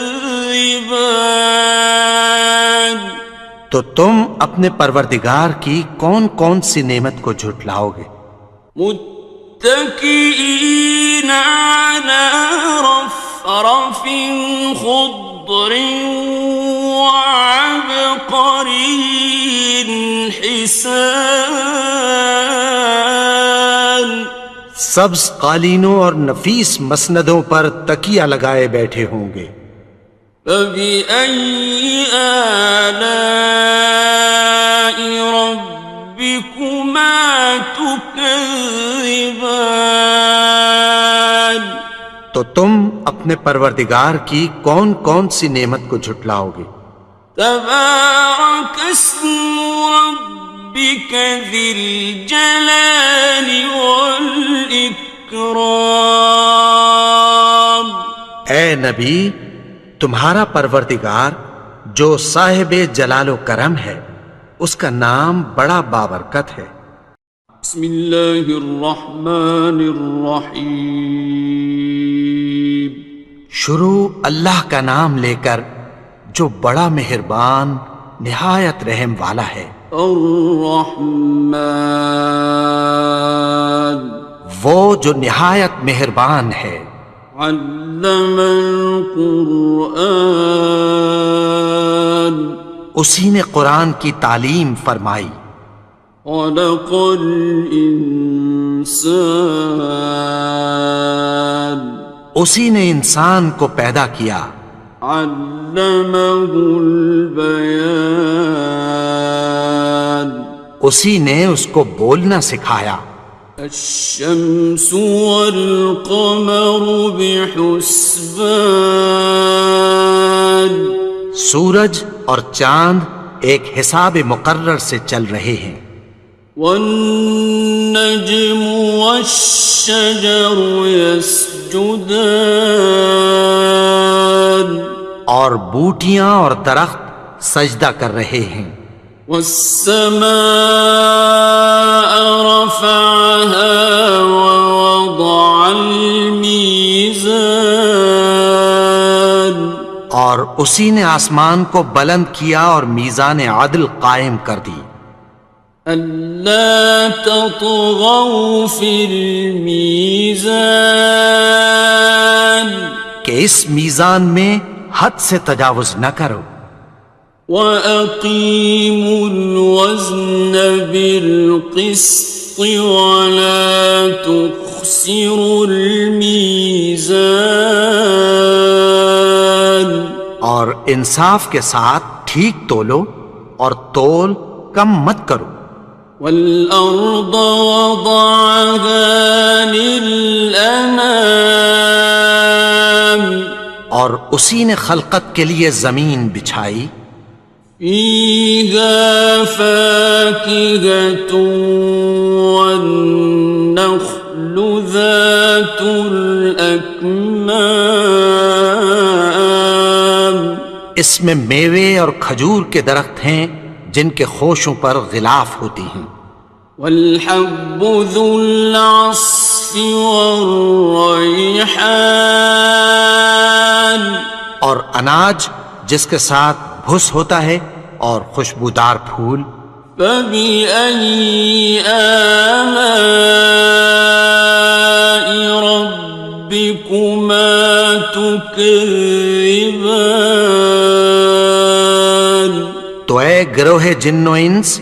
تكذبان تو تم اپنے پروردگار کی کون کون سی نعمت کو جھٹلاؤ گے؟ متكئين على رفرف خضر وعبقري حسان سبز قالینوں اور نفیس مسندوں پر تکیہ لگائے بیٹھے ہوں گے۔ فبأي آلاء ربكما تكذبان تو تم اپنے پروردگار کی کون کون سی نعمت کو جھٹلاؤ گے؟ تبارك اسم ربك ذي الجلال والإكرام اے نبی، تمہارا پروردگار جو صاحب جلال و کرم ہے، اس کا نام بڑا بابرکت ہے۔ بسم اللہ الرحمن الرحیم شروع اللہ کا نام لے کر جو بڑا مہربان نہایت رحم والا ہے۔ الرحمن وہ جو نہایت مہربان ہے۔ علم القرآن اسی نے قرآن کی تعلیم فرمائی۔ خلق الانسان اسی نے انسان کو پیدا کیا۔ علمہ البیان اسی نے اس کو بولنا سکھایا۔ الشمس والقمر بحسبان سورج اور چاند ایک حساب مقرر سے چل رہے ہیں۔ والنجم والشجر يسجدان اور بوٹیاں اور درخت سجدہ کر رہے ہیں۔ والسماء رفعها ووضع الميزان اور اسی نے آسمان کو بلند کیا اور میزان عدل قائم کر دی۔ ألا تطغوا في الميزان کہ اس میزان میں حد سے تجاوز نہ کرو۔ وَأَقِيمُوا الْوَزْنَ بِالْقِسْطِ وَلَا تُخْسِرُوا الْمِيزَانَ اور انصاف کے ساتھ ٹھیک تولو اور تول کم مت کرو۔ وَالْأَرْضَ وَضَعَهَا لِلْأَنَامِ اور اسی نے خلقت کے لیے زمین بچھائی۔ فِيهَا فَاكِهَةٌ وَالنَّخْلُ ذَاتُ الْأَكْمَامِ اس میں میوے اور کھجور کے درخت ہیں جن کے خوشوں پر غلاف ہوتی ہیں۔ وَالْحَبُّ ذُو الْعَصْفِ وَالرَّيْحَانِ اور اناج جس کے ساتھ بھس ہوتا ہے اور خوشبودار پھول۔ فَبِأَيِّ آلَاءِ رَبِّكُمَا تُكَذِّبَانِ تو اے گروہ جن و انس،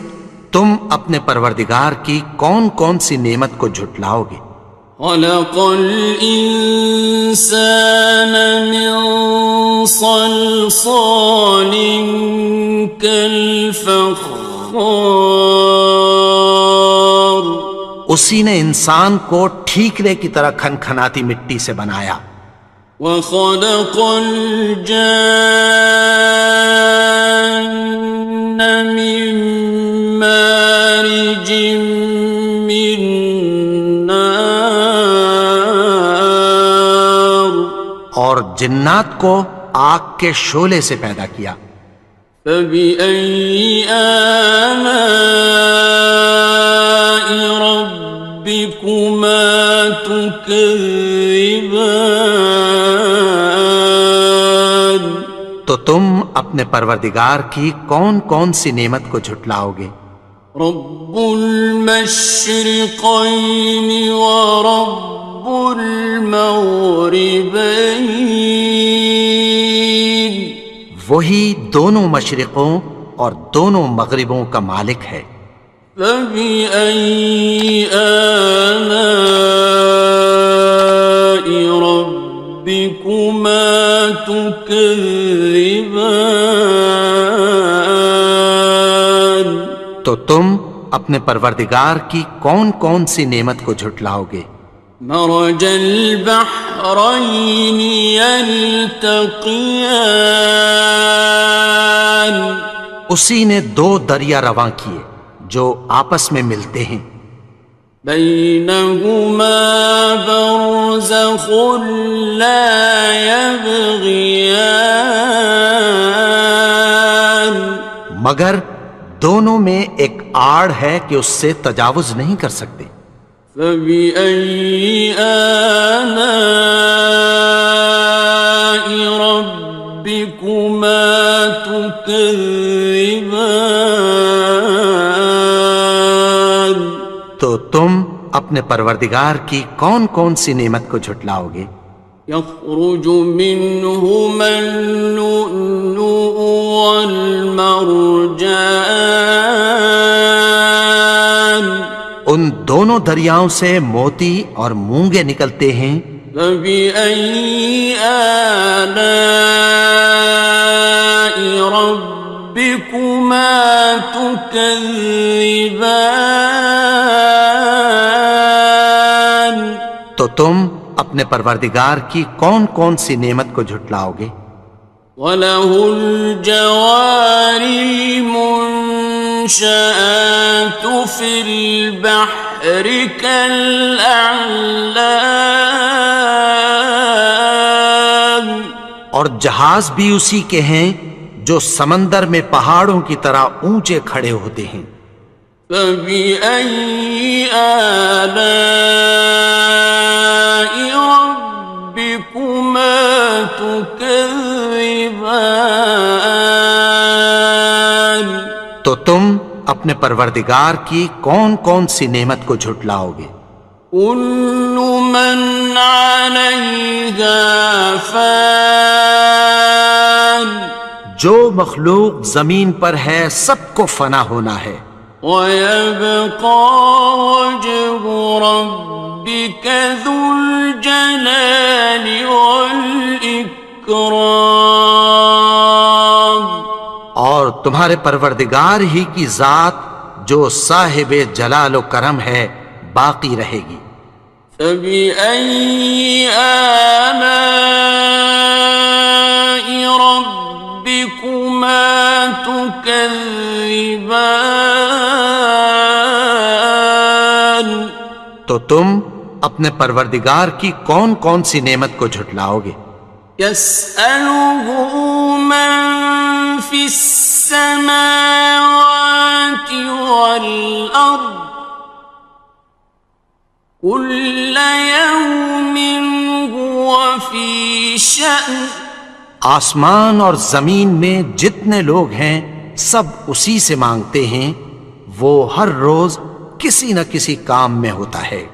تم اپنے پروردگار کی کون کون سی نعمت کو جھٹلاؤ گے؟ خلق الإنسان من صلصال كالفخار اسی نے انسان کو ٹھیکرے کی طرح کھنکھناتی مٹی سے بنایا۔ وخلق الجان من مارج من نار اور جنات کو آگ کے شعلے سے پیدا کیا۔ فبأي آلاء ربكما تكذبان تو تم اپنے پروردگار کی کون کون سی نعمت کو جھٹلاؤ گے؟ رب المشرقين ورب المغربين وہی دونوں مشرقوں اور دونوں مغربوں کا مالک ہے۔ فبأي آلاء ربكما تكذبان تو تم اپنے پروردگار کی کون کون سی نعمت کو جھٹلاؤ گے؟ مرج البحرين يلتقيان اسی نے دو دریا رواں کیے جو آپس میں ملتے ہیں، بينهما برزخ لا يبغيان مگر دونوں میں ایک آڑ ہے کہ اس سے تجاوز نہیں کر سکتے۔ فبأي آلاء ربكما تكذبان تو تم اپنے پروردگار کی کون کون سی نعمت کو جھٹلاؤ گے؟ يخرج منهما اللؤلؤ والمرجان ان دونوں دریاؤں سے موتی اور مونگے نکلتے ہیں۔ فبأي آلاء ربكما تكذبان تو تم اپنے پروردگار کی کون کون سی نعمت کو جھٹلاؤ گے؟ وَلَهُ الْجَوَارِ الْمُنشَآتُ فِي الْبَحْرِ كَالْأَعْلَامِ اور جہاز بھی اسی کے ہیں جو سمندر میں پہاڑوں کی طرح اونچے کھڑے ہوتے ہیں۔ فَبِأَيِّ آلَاءِ رَبِّكُمَا تُكَذِّبَانِ تو تم اپنے پروردگار کی کون کون سی نعمت کو جھٹلاؤ گے؟ كُلُّ مَنْ عَلَيْهَا فَانٍ جو مخلوق زمین پر ہے سب کو فنا ہونا ہے، وَيَبْقَى وَجْهُ رَبِّكَ ذُو الْجَلَالِ وَالْإِكْرَامِ اور تمہارے پروردگار ہی کی ذات جو صاحب جلال و کرم ہے باقی رہے گی۔ فَبِأَيِّ آلَاءِ رَبِّكُمَا تُكَذِّبَانِ تو تم اپنے پروردگار کی کون کون سی نعمت کو جھٹلاؤ گے؟ يَسْأَلُهُ مَن فِي السَّمَاوَاتِ وَالْأَرْضِ كُلَّ يَوْمٍ هُوَ فِي شَأْنٍ آسمان اور زمین میں جتنے لوگ ہیں سب اسی سے مانگتے ہیں، وہ ہر روز کسی نہ کسی کام میں ہوتا ہے۔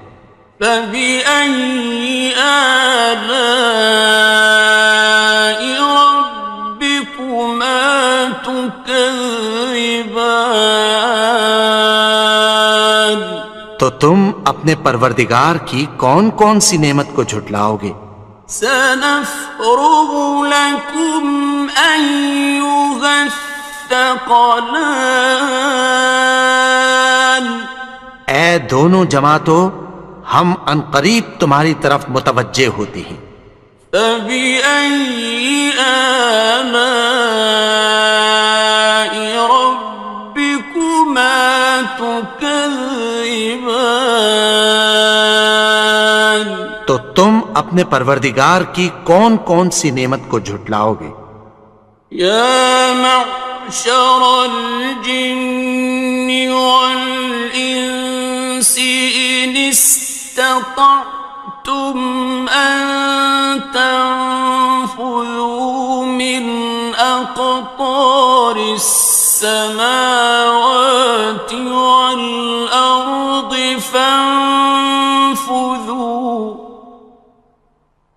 فَبِأَيِّ آلَاءِ رَبِّكُمَا تُكَذِّبَانِ تو تم اپنے پروردگار کی کون کون سی نعمت کو جھٹلاؤ گے؟ سَنَفْرُغُ لَكُمْ أَيُّهَ الثَّقَلَانِ اے دونوں جماعتوں، ہم عنقریب تمہاری طرف متوجہ ہوتے ہیں۔ فَبِأَيِّ آلَاءِ رَبِّكُمَا تُكَذِّبَانِ تو تم اپنے پروردگار کی کون کون سی نعمت کو جھٹلاؤ گے؟ يَا مَعْشَرَ الْجِنِّ وَالْإِنسِ إِنِ اسْتَطَعْتُمْ أَن تَنفُذُوا مِنْ أقطار السماوات والأرض فانفذوا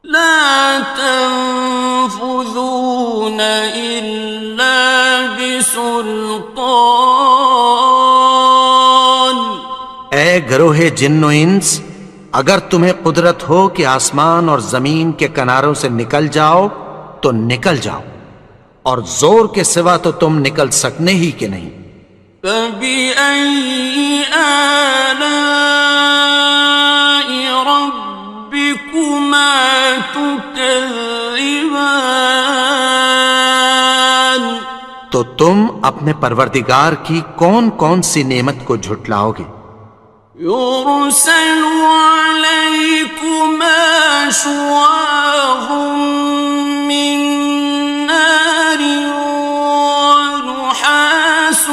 لا تنفذون إلا بسلطان. اے گروہ جن و انس، اگر تمہیں قدرت ہو کہ آسمان اور زمین کے کناروں سے نکل جاؤ تو نکل جاؤ، اور زور کے سوا تو تم نکل سکنے ہی کہ نہیں. فَبِأَيِّ آلَاءِ رَبِّكُمَا تُكَذِّبَانِ. تو تم اپنے پروردگار کی کون کون سی نعمت کو جھٹلاؤ گے؟ يُرْسَلُ عَلَيْكُمَا شُوَاظٌ مِّن نَّارٍ وَنُحَاسٌ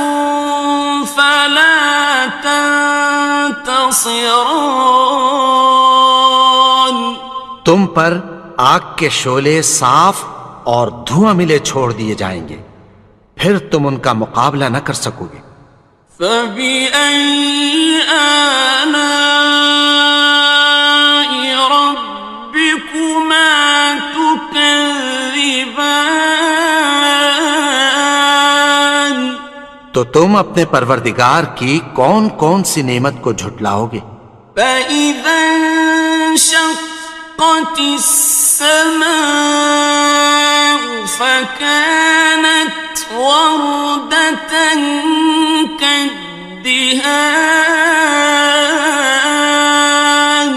فَلَا تَنتَصِرَانِ. تم پر آگ کے شعلے صاف اور دھواں ملے چھوڑ دیے جائیں گے، پھر تم ان کا مقابلہ نہ کر سکو گے. فَبِأَيِّ آلَاءِ رَبِّكُمَا تُكَذِّبَانِ. تو تم اپنے پروردگار کی کون کون سی نعمت کو جھٹلاؤ گے؟ فَإِذَا انشَقَّتِ السَّمَاءُ فَكَانَتْ وَرْدَةً كَالدِّهَانِ.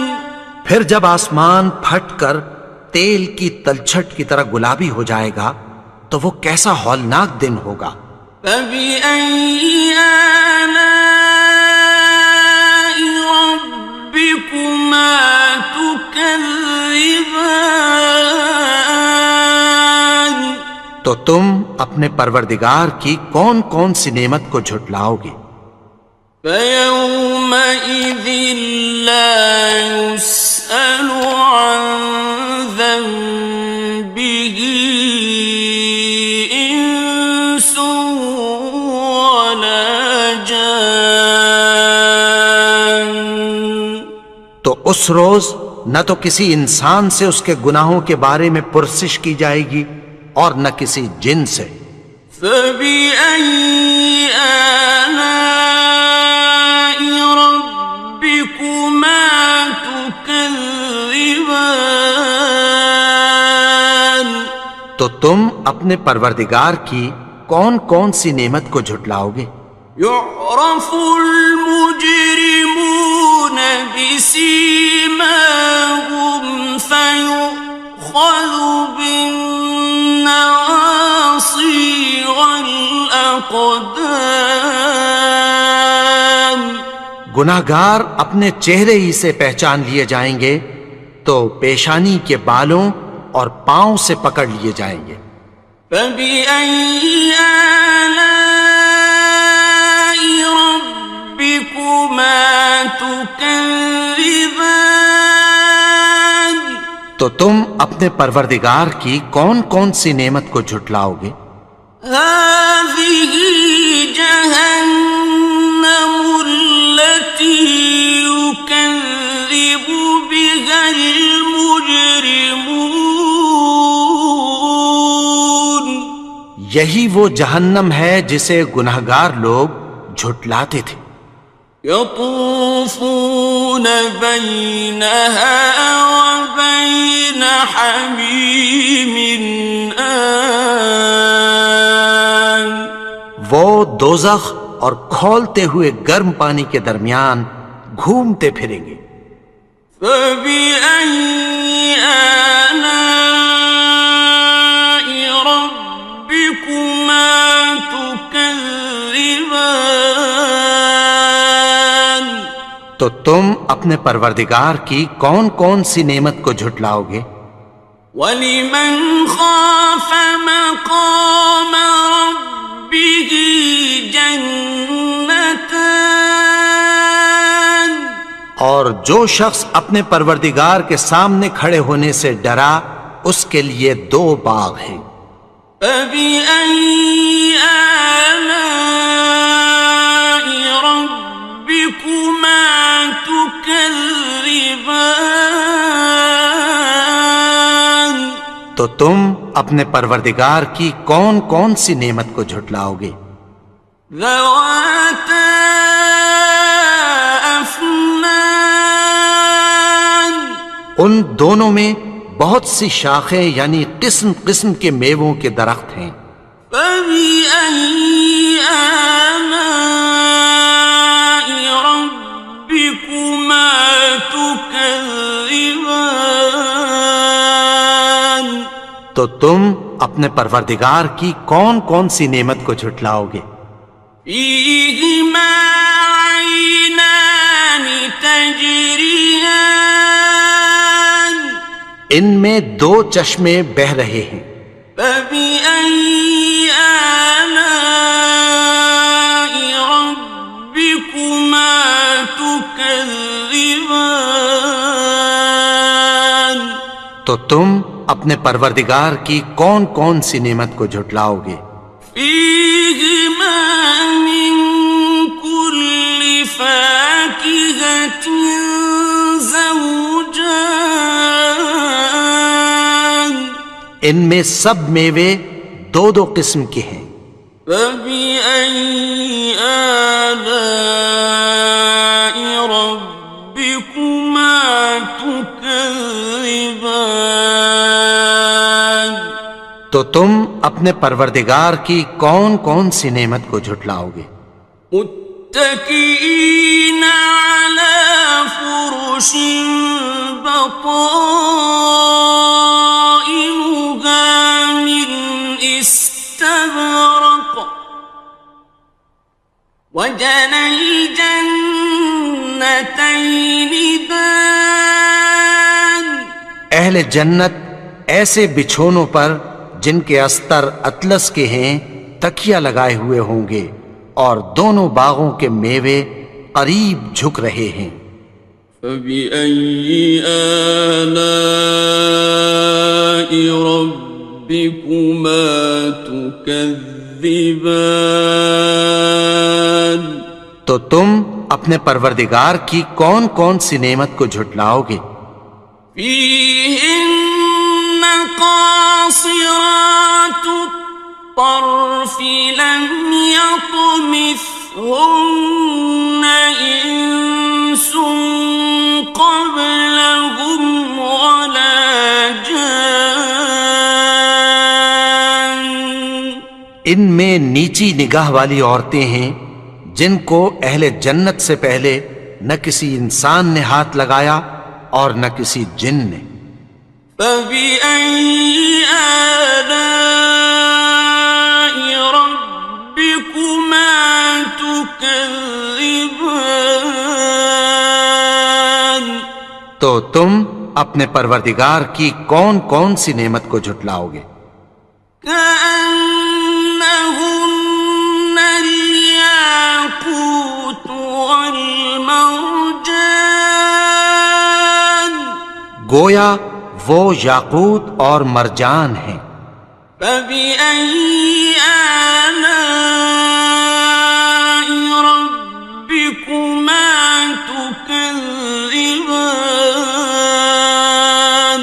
پھر جب آسمان پھٹ کر تیل کی تلچھٹ کی طرح گلابی ہو جائے گا تو وہ کیسا ہولناک دن ہوگا. فَبِأَيِّ آلَاءِ رَبِّكُمَا تُكَذِّبَانِ. تو تم اپنے پروردگار کی کون کون سی نعمت کو جھٹلاؤ گے؟ فَيَوْمَئِذٍ لَا يُسْأَلُ عَنْ ذَنبِهِ إِنسٌ وَلَا جَانٌ. تو اس روز نہ تو کسی انسان سے اس کے گناہوں کے بارے میں پرسش کی جائے گی اور نہ کسی جن سے. فَبِأَيِّ آلَاءِ رَبِّكُمَا تُكَذِّبَانِ. تو تم اپنے پروردگار کی کون کون سی نعمت کو جھٹلاؤ گے؟ يُعْرَفُ الْمُجْرِمُونَ بِسِيمَاهُمْ فَيُؤْخَذُ بِالنَّوَاصِي وَالْأَقْدَامِ. گناہگار اپنے چہرے ہی سے پہچان لیے جائیں گے تو پیشانی کے بالوں اور پاؤں سے پکڑ لیے جائیں گے. فَبِأَيِّ آلَاءِ رَبِّكُمَا تُكَذِّبَانِ. تو تم اپنے پروردگار کی کون کون سی نعمت کو جھٹلاؤ گے؟ هَٰذِهِ جَهَنَّمُ الَّتِي يُكَذِّبُ بِهَا الْمُجْرِمُونَ. یہی وہ جہنم ہے جسے گناہگار لوگ جھٹلاتے تھے. يَطُوفُونَ بَيْنَهَا وَبَيْنَ حَمِيمٍ آنٍ. وہ دوزخ اور کھولتے ہوئے گرم پانی کے درمیان گھومتے پھریں گے. فَبِأَيِّ آلَاءِ رَبِّكُمَا تُكَذِّبَانِ. تو تم اپنے پروردگار کی کون کون سی نعمت کو جھٹلاؤ گے؟ وَلِمَنْ خَافَ مَقَامَ رَبِّهِ جَنَّتَانِ. اور جو شخص اپنے پروردگار کے سامنے کھڑے ہونے سے ڈرا اس کے لیے 2 باغ ہیں. فبأي آلاء ربكما تكذبان؟ تو تم اپنے پروردگار کی کون کون سی نعمت کو جھٹلاؤ گے؟ ذواتا افنان، ان دونوں میں بہت سی شاخیں یعنی قسم قسم کے میووں کے درخت ہیں۔ فبأي آلاء ربكما تكذبان؟ تو تم اپنے پروردگار کی کون کون سی نعمت کو جھٹلاؤ گے؟ فيهما عينان تجريان، ان میں دو چشمے بہہ رہے ہیں۔ فبأي آلاء ربكما تكذبان؟ تو تم اپنے پروردگار کی کون کون سی نعمت کو جھٹلاؤ گے؟ فيهما من كل فاكهة زوجان، ان میں سب میوے دو دو قسم کے ہیں۔ فبأي آلاء ربكما تكذبان؟ تو تم اپنے پروردگار کی کون کون سی نعمت کو جھٹلاؤ گے؟ متكئين على فرش بطائنها من استبرق، وجنى الجنتين دان، اہل جنت ایسے بچھونوں پر جن کے استر اطلس کے ہیں تکیہ لگائے ہوئے ہوں گے، اور دونوں باغوں کے میوے قریب جھک رہے ہیں۔ فبأي آلاء ربكما تكذبان؟ تو تم اپنے پروردگار کی کون کون سی نعمت کو جھٹلاؤ گے؟ فيهن قاصرات الطرف لم يطمثهن إنس قبلهم ولا جان، ان میں نیچی نگاہ والی عورتیں ہیں جن کو اہل جنت سے پہلے نہ کسی انسان نے ہاتھ لگایا اور نہ کسی جن نے۔ فبأي آلاء ربكما تكذبان؟ تو تم اپنے پروردگار کی کون کون سی نعمت کو جھٹلاؤ گے؟ كأنهن الياقوت والمرجان، گویا وہ یاقوت اور مرجان ہیں۔ فبأي آلاء ربكما تكذبان؟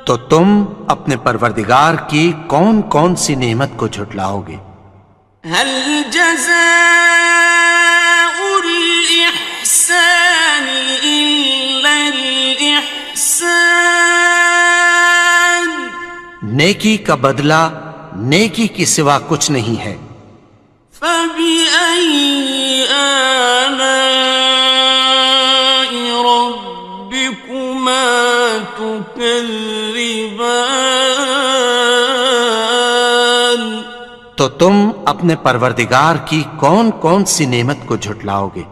تو تم اپنے پروردگار کی کون کون سی نعمت کو جھٹلاؤ گے؟ هل جزاء الإحسان إلا الإحسان؟ نیکی کا بدلہ نیکی کی سوا کچھ نہیں ہے۔ فبأي آلاء ربكما تكذبان؟ تو تم اپنے پروردگار کی کون کون سی نعمت کو جھٹلاؤ گے؟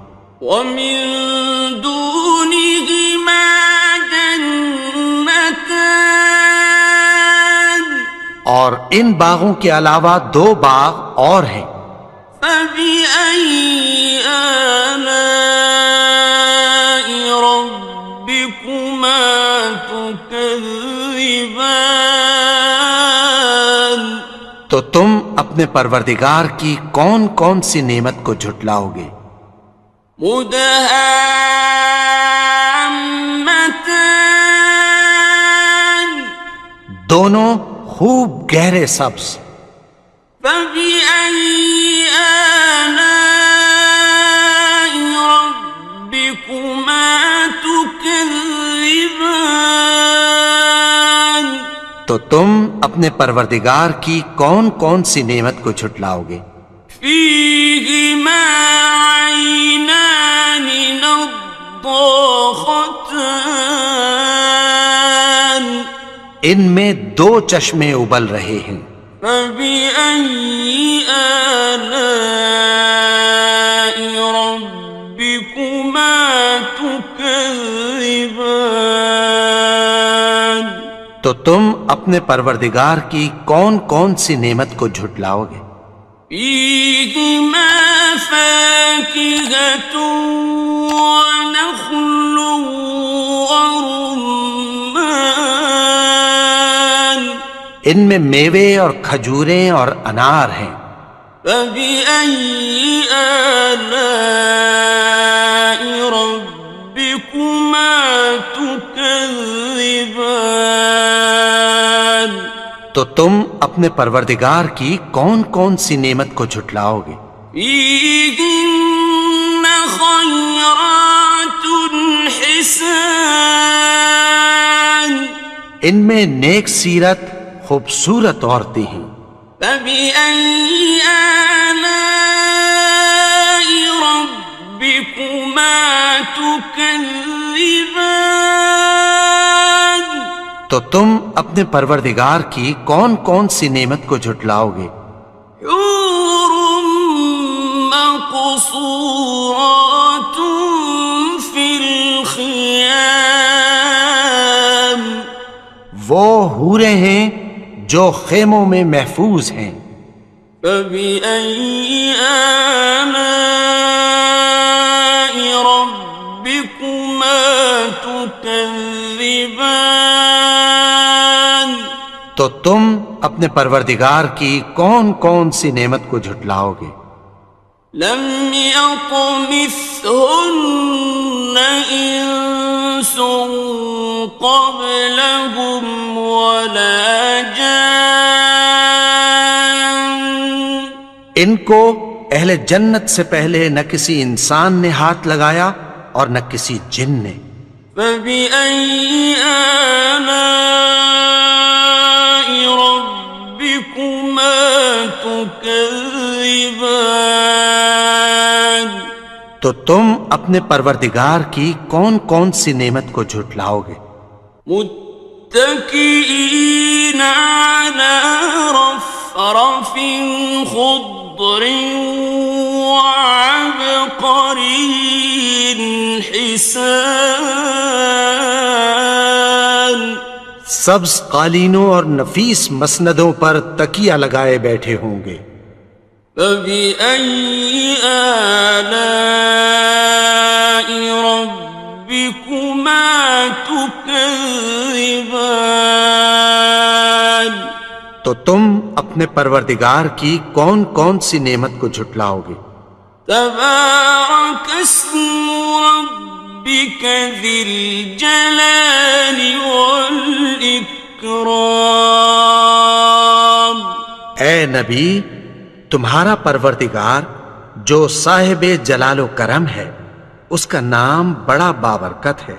ومن دونهما جنتان، اور ان باغوں کے علاوہ دو باغ اور ہیں۔ فبأي آلاء ربكما تكذبان؟ تو اپنے پروردگار کی کون کون سی نعمت کو جھٹلاؤ گے؟ مدهامتان دونوں خوب گہرے سبز. فبأي آلاء ربكما تكذبان تو تم اپنے پروردگار کی کون کون سی نعمت کو جھٹلاؤ گے؟ فيهما عينان نضاختان ان میں دو چشمے ابل رہے ہیں. فبأي آلاء ربكما تكذبان تو تم اپنے پروردگار کی کون کون سی نعمت کو جھٹلاؤ گے؟ فيهما فاكهة ونخل ورمان ان میں میوے اور کھجوریں اور انار ہیں. فبأي آلاء ربكما تكذبان تو تم اپنے پروردگار کی کون کون سی نعمت کو جھٹلاؤ گے؟ فيهن خيرات حسان ان میں نیک سیرت خوبصورت عورتیں ہیں. فبأي آلاء ربكما تكذبان تو تم اپنے پروردگار کی کون کون سی نعمت کو جھٹلاؤ گے؟ حور مقصورات في الخيام وہ حوریں ہیں جو خیموں میں محفوظ ہیں. فبأي آلاء ربكما تكذبان تو تم اپنے پروردگار کی کون کون سی نعمت کو جھٹلاؤ گے؟ لم يطمثهن إنس قبلهم ولا جان ان کو اہل جنت سے پہلے نہ کسی انسان نے ہاتھ لگایا اور نہ کسی جن نے. فبأي آلاء ربكما تكذبان تو تم اپنے پروردگار کی کون کون سی نعمت کو جھٹلاؤ گے؟ متكئين على رفرف خضر وعبقري حسان سبز قالینوں اور نفیس مسندوں پر تکیہ لگائے بیٹھے ہوں گے. فبأي آلاء ربكما تكذبان تو تم اپنے پروردگار کی کون کون سی نعمت کو جھٹلاؤ گے؟ تبارك اسم ربك ذي الجلال والإكرام اے نبی، تمہارا پروردگار جو صاحب جلال و کرم ہے، اس کا نام بڑا بابرکت ہے.